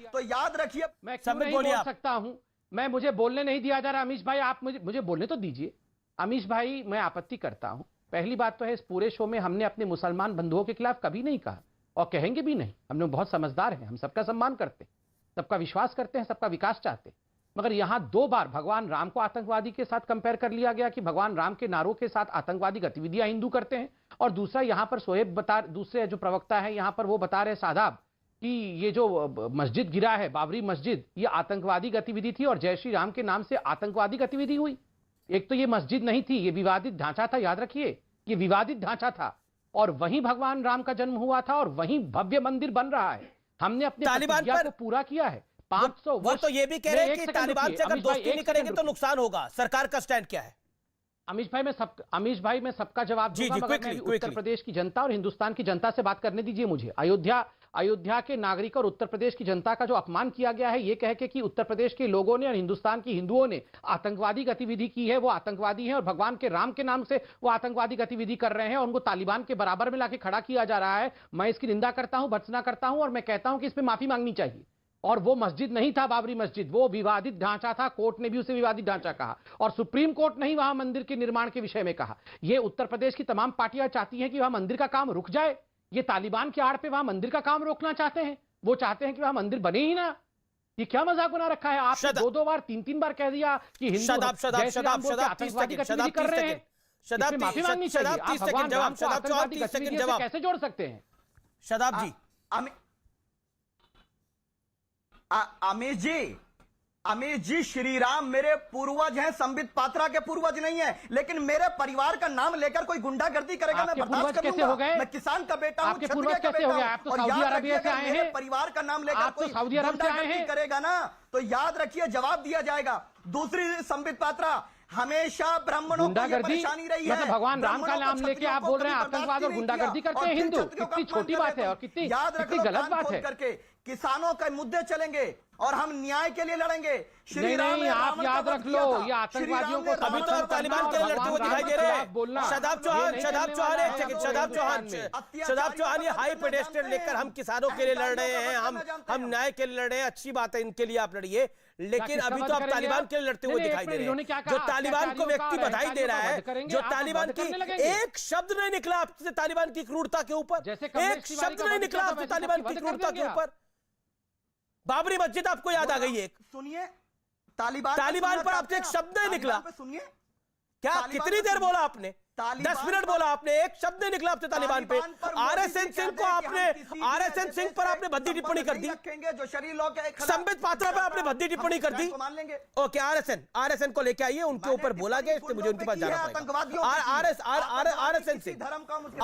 तो याद रखिए, मैं क्यों नहीं बोल सकता हूँ? मुझे बोलने नहीं दिया जा रहा। अमीश भाई आप मुझे बोलने तो दीजिए। अमीश भाई मैं आपत्ति करता हूँ। पहली बात तो है, इस पूरे शो में हमने अपने मुसलमान बंधुओं के खिलाफ कभी नहीं कहा और कहेंगे भी नहीं। हम लोग बहुत समझदार हैं, हम सबका सम्मान करते हैं, सबका विश्वास करते हैं, सबका विकास चाहते हैं। मगर यहां 2 बार भगवान राम को आतंकवादी के साथ कंपेयर कर लिया गया कि भगवान राम के नारों के साथ आतंकवादी गतिविधियां हिंदू करते हैं। और दूसरा यहां पर दूसरे जो प्रवक्ता है यहां पर वो बता रहे शादाब कि ये जो मस्जिद गिरा है, बाबरी मस्जिद, ये आतंकवादी गतिविधि थी और जय श्री राम के नाम से आतंकवादी गतिविधि हुई। एक तो ये मस्जिद नहीं थी, ये विवादित ढांचा था। याद रखिए, ये विवादित ढांचा था और वहीं भगवान राम का जन्म हुआ था और वहीं भव्य मंदिर बन रहा है। हमने अपने प्रतिज्ञा को पूरा किया है। 500 वर्ष। तो ये भी कह रहे हैं कि तालिबान से अगर दोस्ती नहीं करेंगे तो नुकसान होगा। सरकार का स्टैंड क्या है? अमीश भाई मैं सबका जवाब दूंगा, मगर मैं उत्तर प्रदेश की जनता और हिंदुस्तान की जनता से बात करने दीजिए मुझे। अयोध्या के नागरिक और उत्तर प्रदेश की जनता का जो अपमान किया गया है, ये कह के कि उत्तर प्रदेश के लोगों ने और हिंदुस्तान की हिंदुओं ने आतंकवादी गतिविधि की है, वो आतंकवादी हैं और भगवान के राम के नाम से वो आतंकवादी गतिविधि कर रहे हैं और उनको तालिबान के बराबर में लाके खड़ा किया जा रहा है। मैं इसकी निंदा करता हूं, भर्त्सना करता हूं और मैं कहता हूं कि इस पर माफी मांगनी चाहिए। और वो मस्जिद नहीं था बाबरी मस्जिद, वो विवादित ढांचा था। कोर्ट ने भी उसे विवादित ढांचा कहा और सुप्रीम कोर्ट ने ही वहां मंदिर के निर्माण के विषय में कहा। ये उत्तर प्रदेश की तमाम पार्टियां चाहती हैं कि वहां मंदिर का काम रुक जाए। ये तालिबान के आड़ पे वहां मंदिर का काम रोकना चाहते हैं। वो चाहते हैं कि वहां मंदिर बने ही ना। ये क्या मजाक बना रखा है? आपने 2 बार 3 बार कह दिया कि हिंदू आतंकवादी गतिविधि कर रहे हैं। इसमें माफी मांगनी चाहिए। आप भगवान राम को आतंकवादी गतिविधि से कैसे जोड़ सकते हैं? शादाब जी, अमीश जी, श्री राम मेरे पूर्वज हैं, संबित पात्रा के पूर्वज नहीं है। लेकिन मेरे परिवार का नाम लेकर कोई गुंडागर्दी करेगा, मैं बर्दाश्त कर लूंगा। मैं किसान का बेटा हूं, क्षत्रिय का बेटा हूं। आप तो सऊदी अरबिया से आए हैं। परिवार का नाम लेकर कोई गुंडागर्दी करेगा ना, तो याद रखिए जवाब दिया जाएगा। दूसरी, संबित पात्रा, हमेशा ब्राह्मणों को ये परेशानी रही है। मतलब भगवान राम का नाम लेके आप बोल रहे हैं आतंकवाद और गुंडागर्दी करते हैं हिंदू। कितनी छोटी बात है और कितनी गलत बात है। करके किसानों के मुद्दे चलेंगे और हम न्याय के लिए लड़ेंगे। नहीं, आप याद रख लो, ये आतंकवादियों को अभी तो आप तालिबान के लिए लड़ते हुए दिखाई दे रहे हैं। शादाब चौहान ये हाई पेडेस्टल लेकर हम किसानों के लिए लड़ रहे हैं, हम न्याय के लिए लड़ रहे हैं। अच्छी बात है, इनके लिए आप लड़िए, लेकिन अभी तो आप तालिबान के लिए लड़ते हुए दिखाई दे रहे हैं। जो तालिबान को व्यक्ति बधाई दे रहा है, जो तालिबान की एक शब्द नहीं निकला आपसे तालिबान की क्रूरता के ऊपर, एक शब्द नहीं निकला आपसे तालिबान की क्रूरता के ऊपर। बाबरी मस्जिद आपको याद आ गई है। सुनिए, तालिबान पर आपसे एक शब्द नहीं निकला। सुनिए, क्या कितनी देर बोला आपने? 10 मिनट बोला आपने, एक शब्द नहीं निकला आपसे तालिबान पे। आरएसएन सिंह को आपने, आरएसएन सिंह पर आपने भद्दी टिप्पणी कर दी, संबित पात्रा पर आपने भद्दी टिप्पणी कर दी। ओके, आरएसएन को लेके आइए, उनके ऊपर बोला गया, इसलिए मुझे उनके पास जाना पड़ेगा।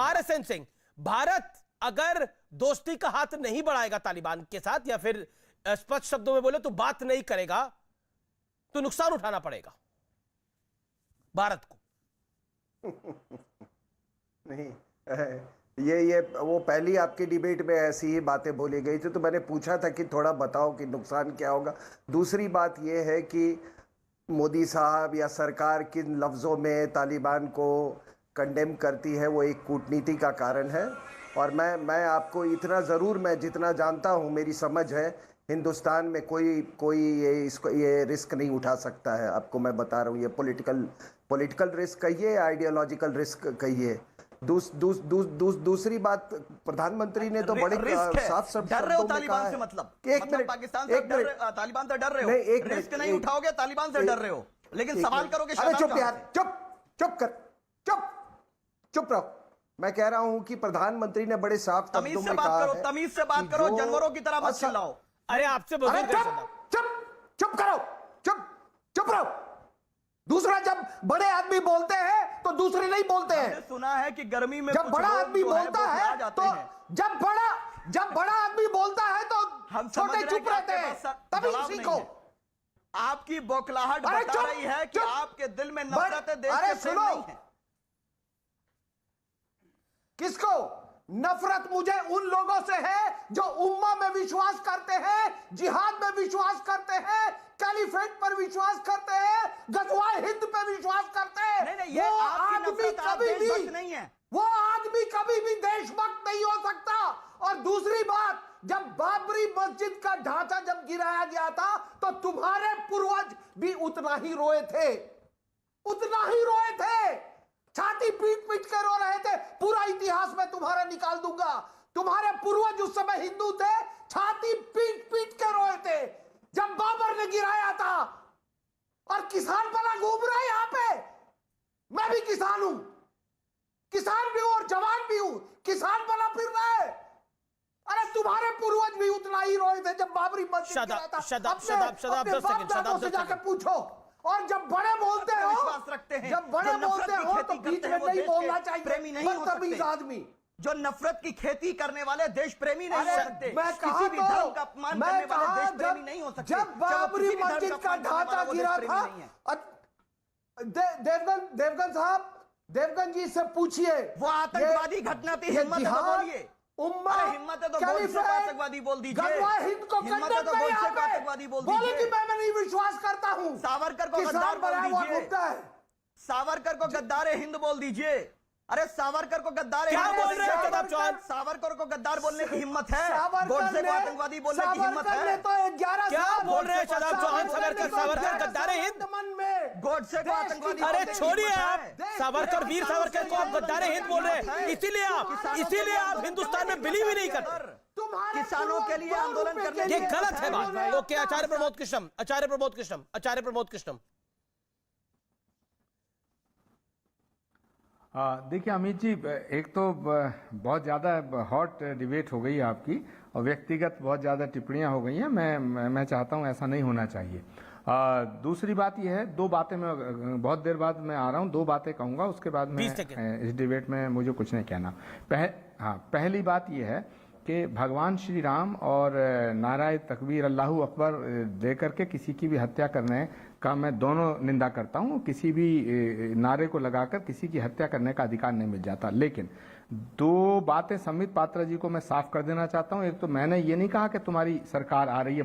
आरएसएन सिंह, भारत अगर दोस्ती का हाथ नहीं बढ़ाएगा तालिबान के साथ, या फिर स्पष्ट शब्दों में बोले तो बात नहीं करेगा, तो नुकसान उठाना पड़ेगा भारत को। नहीं, ये वो पहली आपकी डिबेट में ऐसी ही बातें बोली गई थी, तो मैंने पूछा था कि थोड़ा बताओ कि नुकसान क्या होगा। दूसरी बात ये है कि मोदी साहब या सरकार किन लफ्ज़ों में तालिबान को कंडेम करती है, वो एक कूटनीति का कारण है। और मैं आपको इतना ज़रूर, मैं जितना जानता हूँ, मेरी समझ है, हिंदुस्तान में कोई ये रिस्क नहीं उठा सकता है। आपको मैं बता रहा हूँ, ये पॉलिटिकल रिस्क कहिए, आइडियोलॉजिकल रिस्क कहिए। दूसरी बात, प्रधानमंत्री ने तो बड़े साफ शब्दों में कहा है। मतलब पाकिस्तान से तालिबान से डर रहे हो, रिस्क नहीं उठाओगे, तालिबान से डर रहे हो, लेकिन सवाल करोगे। अरे चुप यार, चुप रहो। मैं कह रहा हूं कि प्रधानमंत्री ने बड़े साफ तमीज शब्दों से में बात कहा करो, है तमीज से बात कि करो, जो जानवरों की तरह मत चिल्लाओ। अरे आपसे अरे बुजुर्ग है चुप साहब। चुप चुप करो, चुप चुप रहो। दूसरा, जब बड़े आदमी बोलते हैं तो दूसरे नहीं बोलते हैं। हमने सुना है कि गर्मी में जब कुछ बड़ा लोग आदमी जो है बोलता वो है भुला जाते तो हैं। जब बड़ा आदमी बोलता है तो हम समझ छोटे रहे हैं चुप कि रहते आपके हैं। पास तभी जवाब नहीं सीखो। है। आपकी बौखलाहट अरे बता चुप, रही है कि चुप। आपके दिल में नफरत है, देश अरे के प्रेम सुनो। नहीं है। किसको नफरत? मुझे उन लोगों से है जो उम्मा में विश्वास करते हैं, जिहाद में विश्वास करते हैं, कैलिफेट पर विश्वास करते हैं, गजवाए हिंद पे विश्वास करते हैं। नहीं, ये वो आपकी आदमी नफरत आप कभी भी देशभक्त नहीं है। वो आदमी कभी भी देशभक्त नहीं हो सकता। और दूसरी बात, जब बाबरी मस्जिद का ढांचा जब गिराया गया था तो तुम्हारे पूर्वज भी उतना ही रोए थे, उतना ही रोए थे, छाती पीट पीट के रो रहे थे। पूरा इतिहास में तुम्हारा निकाल दूंगा। तुम्हारे पूर्वज उस समय हिंदू थे, छाती पीट पीट के रोए थे जब बाबर ने गिराया था। और किसान भला घूम रहा है यहां पे। मैं भी किसान हूं, किसान भी हूं और जवान भी हूं। किसान भला फिर रहा है। अरे तुम्हारे पूर्वज भी उतना ही रोए थे जब बाबरी मस्जिद गिरा था। अपने बाप दादों से जाकर पूछो। और जब बड़े बोलते हो, विश्वास रखते हैं, जब बड़े जो नफरत बोलते की हो खेती तो बीच करते में हैं, वो नहीं देश बोलना के चाहिए। प्रेमी नहीं हो बदतमीज सकते। आदमी। जो नफरत की खेती करने वाले देश प्रेमी नहीं हो अरे सकते। मैं कहा किसी भी तो, धर्म का अपमान करने मैं वाले कहा देश प्रेमी जब नहीं हो सकते। जब बाबरी किसी भी धर्म मस्जिद का अपमान करने ढांचा वाला वो देश गिरा प्रेमी था, नहीं है। देवगन साहब, देवगन जी से पूछिए। वो आतंकवादी घटना थी, हिम्मत है तो बोलिए। उम्मा, अरे हिम्मत है तो गोडसे को आतंकवादी बोल दीजिए। गजवाए हिंद को हिम्मत है तो कंडेम गोडसे करें को यहाँ पे। आतंकवादी बोल बोले दीजिए। कि मैं नहीं विश्वास करता हूँ। सावरकर को किसान गद्दार बोल बना हुआ दीजिए। मुद्दा है। सावरकर को गद्दार हिंद बोल दीजिए। अरे सावरकर को गद्दार क्या हिंद बोल रहे हो दीजिए। प्रताप चौहान? सावरकर को गद्दार बोलने की हिम्मत है, सावरकर गोडसे ने- को आतंकवादी बोलने की हिम्मत सावरकर ने है। तो 11 क्या साल बोल रहे हैं शदाब चौहान? सावरकर सावरकर गद्दार हिंद? मन में गोडसे को आतंकवादी अरे बोलने की छोड़िए हिम्मत आप, है। सावरकर वीर सावरकर को आप गद्दार हिंद बोल रहे हैं। इसीलिए आप हिंदुस्तान में बिलीव ही नहीं करते। किसानों के लिए आंदोलन करने ये की गलत है हिम्मत बात। ओके, आचार्य प्रमोद कृष्णम, आचार्य प्रमोद कृष्णम, आचार्य प्रमोद कृष्णम। देखिए अमित जी, एक तो बहुत ज़्यादा हॉट डिबेट हो गई है आपकी और व्यक्तिगत बहुत ज़्यादा टिप्पणियां हो गई हैं। मैं चाहता हूं ऐसा नहीं होना चाहिए। दूसरी बात यह है, दो बातें मैं बहुत देर बाद मैं आ रहा हूं, दो बातें कहूंगा, उसके बाद मैं इस डिबेट में मुझे कुछ नहीं कहना। पहली बात यह है कि भगवान श्री राम और नाराय तकबीर अल्लाहू अकबर दे करके किसी की भी हत्या करने का मैं दोनों निंदा करता हूं। किसी भी नारे को लगाकर किसी की हत्या करने का अधिकार नहीं मिल जाता। लेकिन दो बातें संबित पात्रा जी को मैं साफ कर देना चाहता हूं। एक तो मैंने ये नहीं कहा कि तुम्हारी सरकार आ रही है,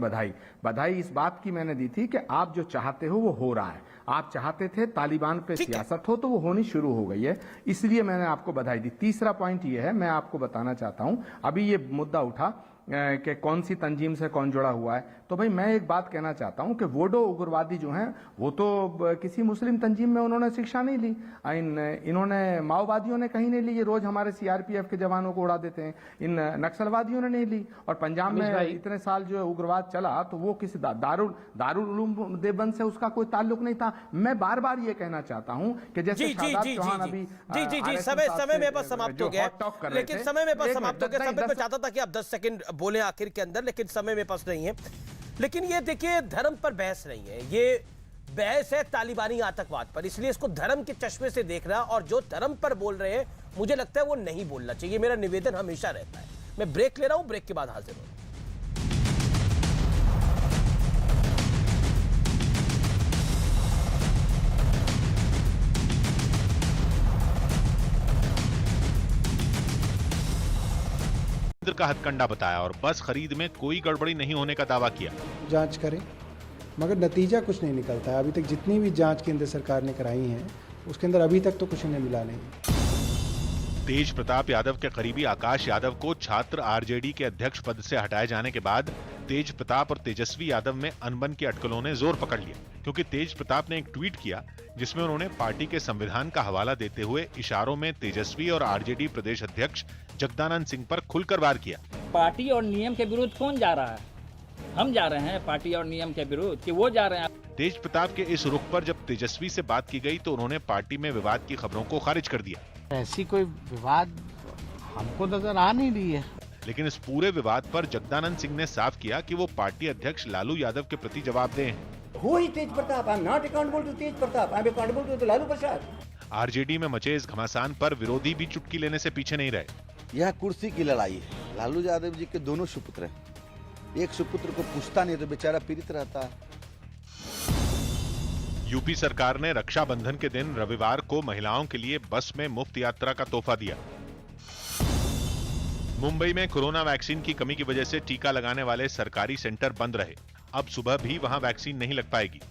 बधाई इस बात की मैंने दी थी कि आप जो चाहते हो वो हो रहा है। आप चाहते थे तालिबान पे सियासत हो तो वो होनी शुरू हो गई है, इसलिए मैंने आपको बधाई दी। तीसरा पॉइंट ये है, मैं आपको बताना चाहता हूं, अभी ये मुद्दा उठा कि कौन सी तंजीम से कौन जुड़ा हुआ है, तो भाई मैं एक बात कहना चाहता हूं कि वोडो उग्रवादी जो हैं वो तो किसी मुस्लिम तंजीम में उन्होंने शिक्षा नहीं ली, इन्होंने माओवादियों ने कहीं नहीं ली। ये रोज हमारे सीआरपीएफ के जवानों को उड़ा देते हैं। इन नक्सलवादियों ने नहीं ली। और पंजाब में इतने साल जो उग्रवाद चला तो वो किसी दारुल उलूम देवबंद से उसका कोई ताल्लुक नहीं था। मैं बार बार ये कहना चाहता हूं कि जैसे शादाब चौहान अभी समय में बस समाप्त हो गया, लेकिन समय में बस समाप्त हो गया। मैं चाहता था कि आप 10 सेकंड बोले आखिर के अंदर, लेकिन समय में पास नहीं है। लेकिन ये देखिए, धर्म पर बहस नहीं है, ये बहस है तालिबानी आतंकवाद पर, इसलिए इसको धर्म के चश्मे से देख रहा। और जो धर्म पर बोल रहे हैं मुझे लगता है वो नहीं बोलना चाहिए। मेरा निवेदन हमेशा रहता है। मैं ब्रेक ले रहा हूं, ब्रेक के बाद हाजिर हूं। का हथकंडा बताया और बस खरीद में कोई गड़बड़ी नहीं होने का दावा किया। जांच करें, मगर नतीजा कुछ नहीं निकलता है। अभी तक जितनी भी जांच केंद्र सरकार ने कराई हैं उसके अंदर अभी तक तो कुछ उन्हें मिला नहीं। तेज प्रताप यादव के करीबी आकाश यादव को छात्र आरजेडी के अध्यक्ष पद से हटाए जाने के बाद तेज प्रताप और तेजस्वी यादव में अनबन की अटकलों ने जोर पकड़ लिया, क्योंकि तेज प्रताप ने एक ट्वीट किया जिसमें उन्होंने पार्टी के संविधान का हवाला देते हुए इशारों में तेजस्वी और आरजेडी प्रदेश अध्यक्ष जगदानंद सिंह पर खुलकर वार किया। पार्टी और नियम के विरुद्ध कौन जा रहा है? हम जा रहे हैं पार्टी और नियम के विरुद्ध कि वो जा रहे हैं? तेज प्रताप के इस रुख पर जब तेजस्वी से बात की गई तो उन्होंने पार्टी में विवाद की खबरों को खारिज कर दिया। ऐसी कोई विवाद हमको नजर आ नहीं रही है। लेकिन इस पूरे विवाद पर जगदानंद सिंह ने साफ किया कि वो पार्टी अध्यक्ष लालू यादव के प्रति जवाबदेह हैं। Who is Tej Pratap? I am not accountable to Tej Pratap. I am accountable to Lalu Prasad. RJD में मचे इस घमासान पर विरोधी भी चुटकी लेने से पीछे नहीं रहे। यह कुर्सी की लड़ाई है। लालू यादव जी के दोनों सुपुत्र हैं। एक सुपुत्र को पूछता नहीं तो बेचारा पीड़ित रहता है। यूपी सरकार ने रक्षाबंधन के दिन रविवार को महिलाओं के लिए बस में मुफ्त यात्रा का तोहफा दिया। मुंबई में कोरोना वैक्सीन की कमी की वजह से टीका लगाने वाले सरकारी सेंटर बंद रहे। अब सुबह भी वहां वैक्सीन नहीं लग पाएगी।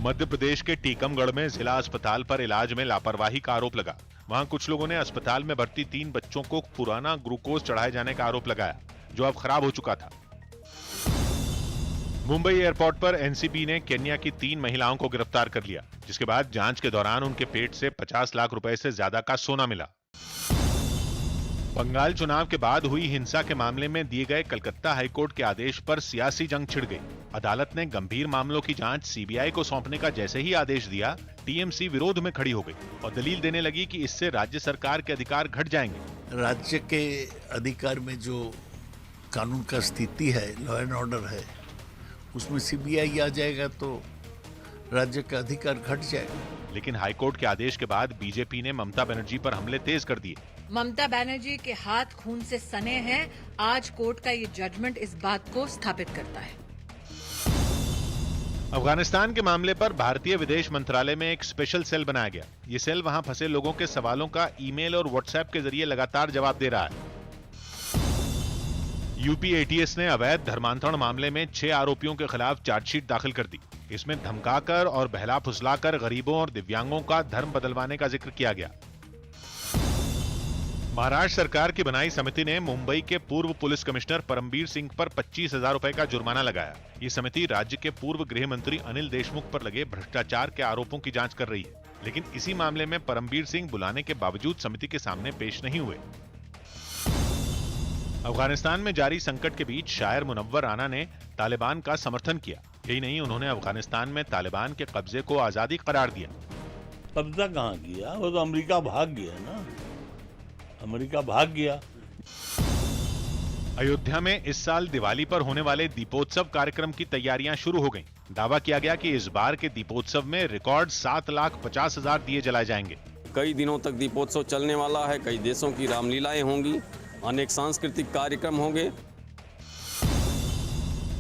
मध्य प्रदेश के टीकमगढ़ में जिला अस्पताल पर इलाज में लापरवाही का आरोप लगा। वहां कुछ लोगों ने अस्पताल में भर्ती 3 बच्चों को पुराना ग्लूकोज चढ़ाए जाने का आरोप लगाया, जो अब खराब हो चुका था। मुंबई एयरपोर्ट पर एनसीबी ने केन्या की 3 महिलाओं को गिरफ्तार कर लिया, जिसके बाद जांच के दौरान उनके पेट से 50 लाख रुपए से ज्यादा का सोना मिला। बंगाल चुनाव के बाद हुई हिंसा के मामले में दिए गए कलकत्ता हाईकोर्ट के आदेश पर सियासी जंग छिड़ गई। अदालत ने गंभीर मामलों की जांच सीबीआई को सौंपने का जैसे ही आदेश दिया, टीएमसी विरोध में खड़ी हो गई और दलील देने लगी कि इससे राज्य सरकार के अधिकार घट जाएंगे। राज्य के अधिकार में जो कानून का स्थिति है, लॉ एंड ऑर्डर है, उसमें सीबीआई आ जाएगा तो राज्य का अधिकार घट जाएगा। लेकिन हाईकोर्ट के आदेश के बाद बीजेपी ने ममता बनर्जी पर हमले तेज कर दिए। ममता बनर्जी के हाथ खून से सने हैं। आज कोर्ट का ये जजमेंट इस बात को स्थापित करता है। अफगानिस्तान के मामले पर भारतीय विदेश मंत्रालय में एक स्पेशल सेल बनाया गया। ये सेल वहां फंसे लोगों के सवालों का ईमेल और व्हाट्सएप के जरिए लगातार जवाब दे रहा है। यूपी एटीएस ने अवैध धर्मांतरण मामले में 6 आरोपियों के खिलाफ चार्जशीट दाखिल कर दी। इसमें धमकाकर और बहला फुसलाकर गरीबों और दिव्यांगों का धर्म बदलवाने का जिक्र किया गया। महाराष्ट्र सरकार की बनाई समिति ने मुंबई के पूर्व पुलिस कमिश्नर परमबीर सिंह पर 25,000 रुपए का जुर्माना लगाया। ये समिति राज्य के पूर्व गृह मंत्री अनिल देशमुख पर लगे भ्रष्टाचार के आरोपों की जांच कर रही है। लेकिन इसी मामले में परमबीर सिंह बुलाने के बावजूद समिति के सामने पेश नहीं हुए। अफगानिस्तान में जारी संकट के बीच शायर मुनव्वर राना ने तालिबान का समर्थन किया। यही नहीं, उन्होंने अफगानिस्तान में तालिबान के कब्जे को आजादी करार दिया। कब्जा कहाँ किया? वो तो अमेरिका भाग गया ना, अमेरिका भाग गया। अयोध्या में इस साल दिवाली पर होने वाले दीपोत्सव कार्यक्रम की तैयारियां शुरू हो गईं। दावा किया गया कि इस बार के दीपोत्सव में रिकॉर्ड 7,50,000 दिए जलाए जाएंगे। कई दिनों तक दीपोत्सव चलने वाला है। कई देशों की रामलीलाएं होंगी, अनेक सांस्कृतिक कार्यक्रम होंगे।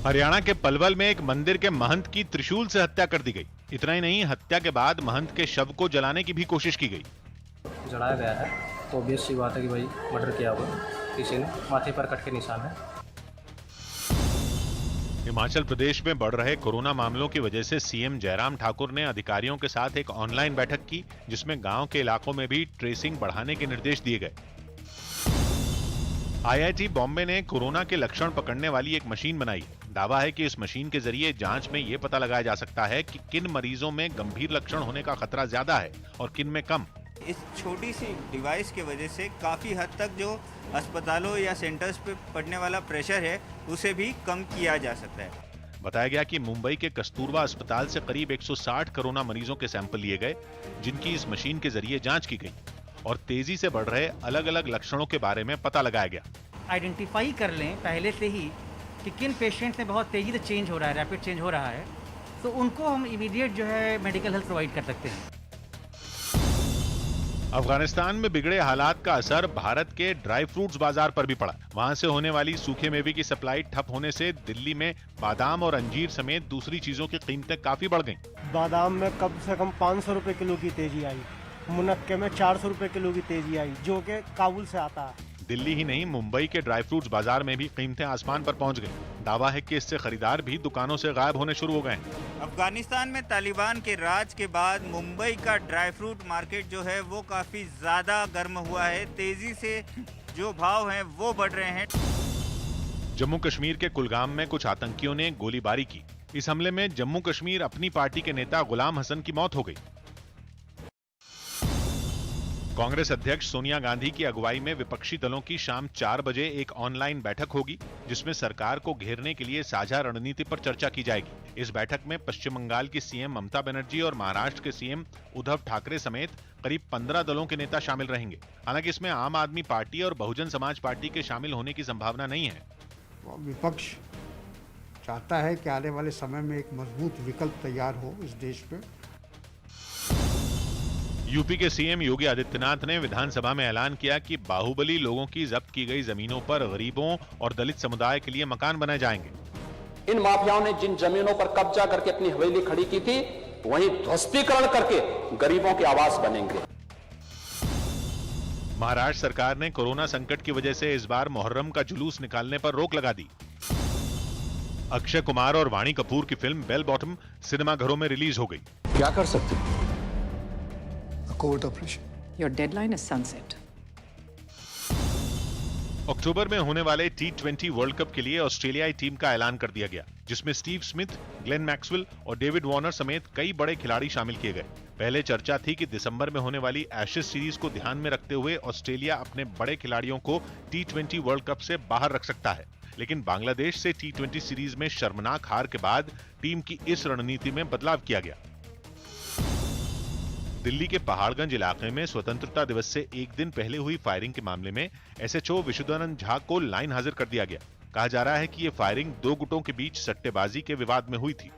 हरियाणा के पलवल में एक मंदिर के महंत की त्रिशूल से हत्या कर दी गई। इतना ही नहीं, हत्या के बाद महंत के शव को जलाने की भी कोशिश की गई। जलाया गया है तो ऑब्वियस सी बात है कि भाई मर्डर किया हुआ किसी ने, माथे पर कट के निशान है। हिमाचल प्रदेश में बढ़ रहे कोरोना मामलों की वजह से सीएम जयराम ठाकुर ने अधिकारियों के साथ एक ऑनलाइन बैठक की, जिसमें गांव के इलाकों में भी ट्रेसिंग बढ़ाने के निर्देश दिए गए। आईआईटी बॉम्बे ने कोरोना के लक्षण पकड़ने वाली एक मशीन बनाई। दावा है कि इस मशीन के जरिए जांच में यह पता लगाया जा सकता है कि किन मरीजों में गंभीर लक्षण होने का खतरा ज्यादा है और किन में कम। इस छोटी सी डिवाइस की वजह से काफ़ी हद तक जो अस्पतालों या सेंटर्स पे पड़ने वाला प्रेशर है उसे भी कम किया जा सकता है। बताया गया कि मुंबई के कस्तूरबा अस्पताल से करीब 160 कोरोना मरीजों के सैंपल लिए गए, जिनकी इस मशीन के जरिए जांच की गई और तेजी से बढ़ रहे अलग अलग लक्षणों के बारे में पता लगाया गया। आइडेंटिफाई कर लें पहले से ही कि किन पेशेंट्स में बहुत तेजी से चेंज हो रहा है, रैपिड चेंज हो रहा है, तो उनको हम इमीडिएट जो है मेडिकल हेल्प प्रोवाइड कर सकते हैं। अफगानिस्तान में बिगड़े हालात का असर भारत के ड्राई फ्रूट्स बाजार पर भी पड़ा। वहां से होने वाली सूखे मेवे की सप्लाई ठप होने से दिल्ली में बादाम और अंजीर समेत दूसरी चीजों की कीमतें काफी बढ़ गईं। बादाम में कम से कम 500 रुपए किलो की तेजी आई, मुनक्के में 400 रुपए किलो की तेजी आई, जो कि काबुल से आता है। दिल्ली ही नहीं, मुंबई के ड्राई फ्रूट्स बाजार में भी कीमतें आसमान पर पहुंच गईं। दावा है कि इससे खरीदार भी दुकानों से गायब होने शुरू हो गए हैं। अफगानिस्तान में तालिबान के राज के बाद मुंबई का ड्राई फ्रूट मार्केट जो है वो काफ़ी ज़्यादा गर्म हुआ है। तेज़ी से जो भाव हैं वो बढ़ रहे हैं। जम्मू कश्मीर के कुलगाम में कुछ आतंकियों ने गोलीबारी की। इस हमले में जम्मू कश्मीर अपनी पार्टी के नेता गुलाम हसन की मौत हो गई। कांग्रेस अध्यक्ष सोनिया गांधी की अगुवाई में विपक्षी दलों की शाम 4 बजे एक ऑनलाइन बैठक होगी, जिसमें सरकार को घेरने के लिए साझा रणनीति पर चर्चा की जाएगी। इस बैठक में पश्चिम बंगाल की सीएम ममता बनर्जी और महाराष्ट्र के सीएम उद्धव ठाकरे समेत करीब 15 दलों के नेता शामिल रहेंगे। हालांकि इसमें आम आदमी पार्टी और बहुजन समाज पार्टी के शामिल होने की संभावना नहीं है। विपक्ष चाहता है कि आने वाले समय में एक मजबूत विकल्प तैयार हो इस देश में। यूपी के सीएम योगी आदित्यनाथ ने विधानसभा में ऐलान किया कि बाहुबली लोगों की जब्त की गई जमीनों पर गरीबों और दलित समुदाय के लिए मकान बनाए जाएंगे। इन माफियाओं ने जिन जमीनों पर कब्जा करके अपनी हवेली खड़ी की थी, वहीं ध्वस्तीकरण करके गरीबों के आवास बनेंगे। महाराष्ट्र सरकार ने कोरोना संकट की वजह से इस बार मुहर्रम का जुलूस निकालने पर रोक लगा दी। अक्षय कुमार और वाणी कपूर की फिल्म बेल बॉटम सिनेमाघरों में रिलीज हो गई। क्या कर सकते हैं? Court operation. Your deadline is sunset. अक्टूबर में होने वाले T20 वर्ल्ड कप के लिए ऑस्ट्रेलियाई टीम का ऐलान कर दिया गया, जिसमें स्टीव स्मिथ, ग्लेन मैक्सवेल और डेविड वार्नर समेत कई बड़े खिलाड़ी शामिल किए गए। पहले चर्चा थी कि दिसंबर में होने वाली एशेज सीरीज को ध्यान में रखते हुए ऑस्ट्रेलिया अपने बड़े खिलाड़ियों को T20 वर्ल्ड कप से बाहर रख सकता है, लेकिन बांग्लादेश से T20 सीरीज में शर्मनाक हार के बाद टीम की इस रणनीति में बदलाव किया गया। दिल्ली के पहाड़गंज इलाके में स्वतंत्रता दिवस से एक दिन पहले हुई फायरिंग के मामले में एसएचओ विशुद्धानंद झा को लाइन हाजिर कर दिया गया। कहा जा रहा है कि यह फायरिंग दो गुटों के बीच सट्टेबाजी के विवाद में हुई थी।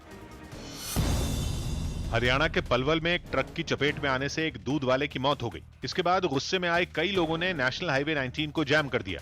हरियाणा के पलवल में एक ट्रक की चपेट में आने से एक दूध वाले की मौत हो गई। इसके बाद गुस्से में आए कई लोगों ने नेशनल हाईवे 19 को जैम कर दिया।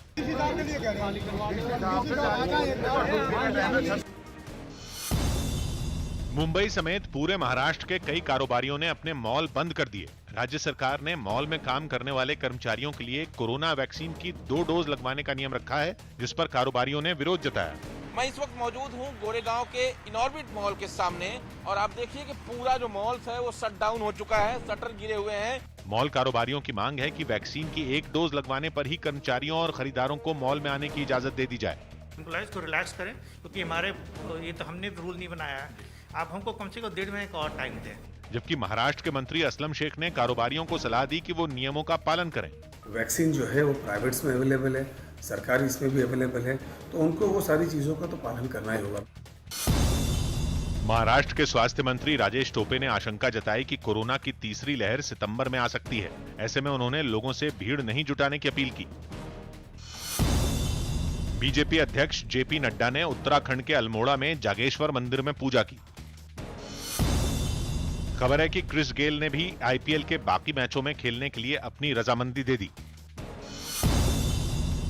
मुंबई समेत पूरे महाराष्ट्र के कई कारोबारियों ने अपने मॉल बंद कर दिए। राज्य सरकार ने मॉल में काम करने वाले कर्मचारियों के लिए कोरोना वैक्सीन की 2 डोज लगवाने का नियम रखा है, जिस पर कारोबारियों ने विरोध जताया। मैं इस वक्त मौजूद हूं गोरेगांव के इनऑर्बिट मॉल के सामने और आप देखिए कि पूरा जो मॉल है वो शट डाउन हो चुका है, शटर गिरे हुए हैं। मॉल कारोबारियों की मांग है कि वैक्सीन की 1 डोज लगवाने पर ही कर्मचारियों और खरीदारों को मॉल में आने की इजाजत दे दी जाए। एम्प्लॉइज को रिलैक्स करें, क्योंकि हमारे ये तो हमने रूल नहीं बनाया है, आप हमको कम से कम 1.5 महीने का और टाइम दें। जबकि महाराष्ट्र के मंत्री असलम शेख ने कारोबारियों को सलाह दी कि वो नियमों का पालन करें। वैक्सीन जो है वो प्राइवेट्स में अवेलेबल है, सरकारी इसमें भी अवेलेबल है, तो उनको वो सारी चीजों का तो पालन करना ही होगा। महाराष्ट्र के स्वास्थ्य मंत्री राजेश टोपे ने आशंका जताई कि कोरोना की तीसरी लहर सितंबर में आ सकती है। ऐसे में उन्होंने लोगों से भीड़ नहीं जुटाने की अपील की। बीजेपी अध्यक्ष जेपी नड्डा ने उत्तराखंड के अल्मोड़ा में जागेश्वर मंदिर में पूजा की। खबर है कि क्रिस गेल ने भी आईपीएल के बाकी मैचों में खेलने के लिए अपनी रजामंदी दे दी।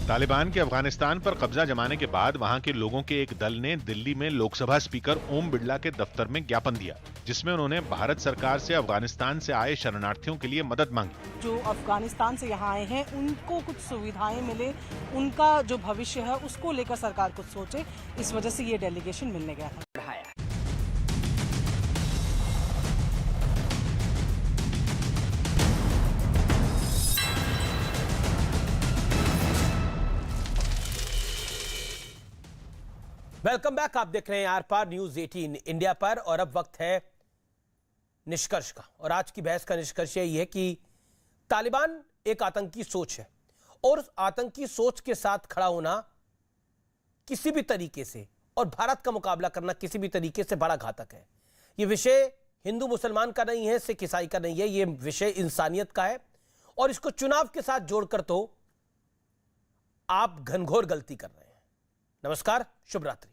तालिबान के अफगानिस्तान पर कब्जा जमाने के बाद वहां के लोगों के एक दल ने दिल्ली में लोकसभा स्पीकर ओम बिरला के दफ्तर में ज्ञापन दिया, जिसमें उन्होंने भारत सरकार से अफगानिस्तान से आए शरणार्थियों के लिए मदद मांगी। जो अफगानिस्तान से यहाँ आए हैं उनको कुछ सुविधाएं मिले, उनका जो भविष्य है उसको लेकर सरकार कुछ सोचे, इस वजह से ये डेलीगेशन मिलने गया था। Welcome back. आप देख रहे हैं आर पार न्यूज 18 इंडिया पर और अब वक्त है निष्कर्ष का। और आज की बहस का निष्कर्ष यही है कि तालिबान एक आतंकी सोच है और उस आतंकी सोच के साथ खड़ा होना किसी भी तरीके से और भारत का मुकाबला करना किसी भी तरीके से बड़ा घातक है। यह विषय हिंदू मुसलमान का नहीं है, सिख ईसाई का नहीं है, यह विषय इंसानियत का है और इसको चुनाव के साथ जोड़कर तो आप घनघोर गलती कर रहे हैं। नमस्कार, शुभ रात्रि।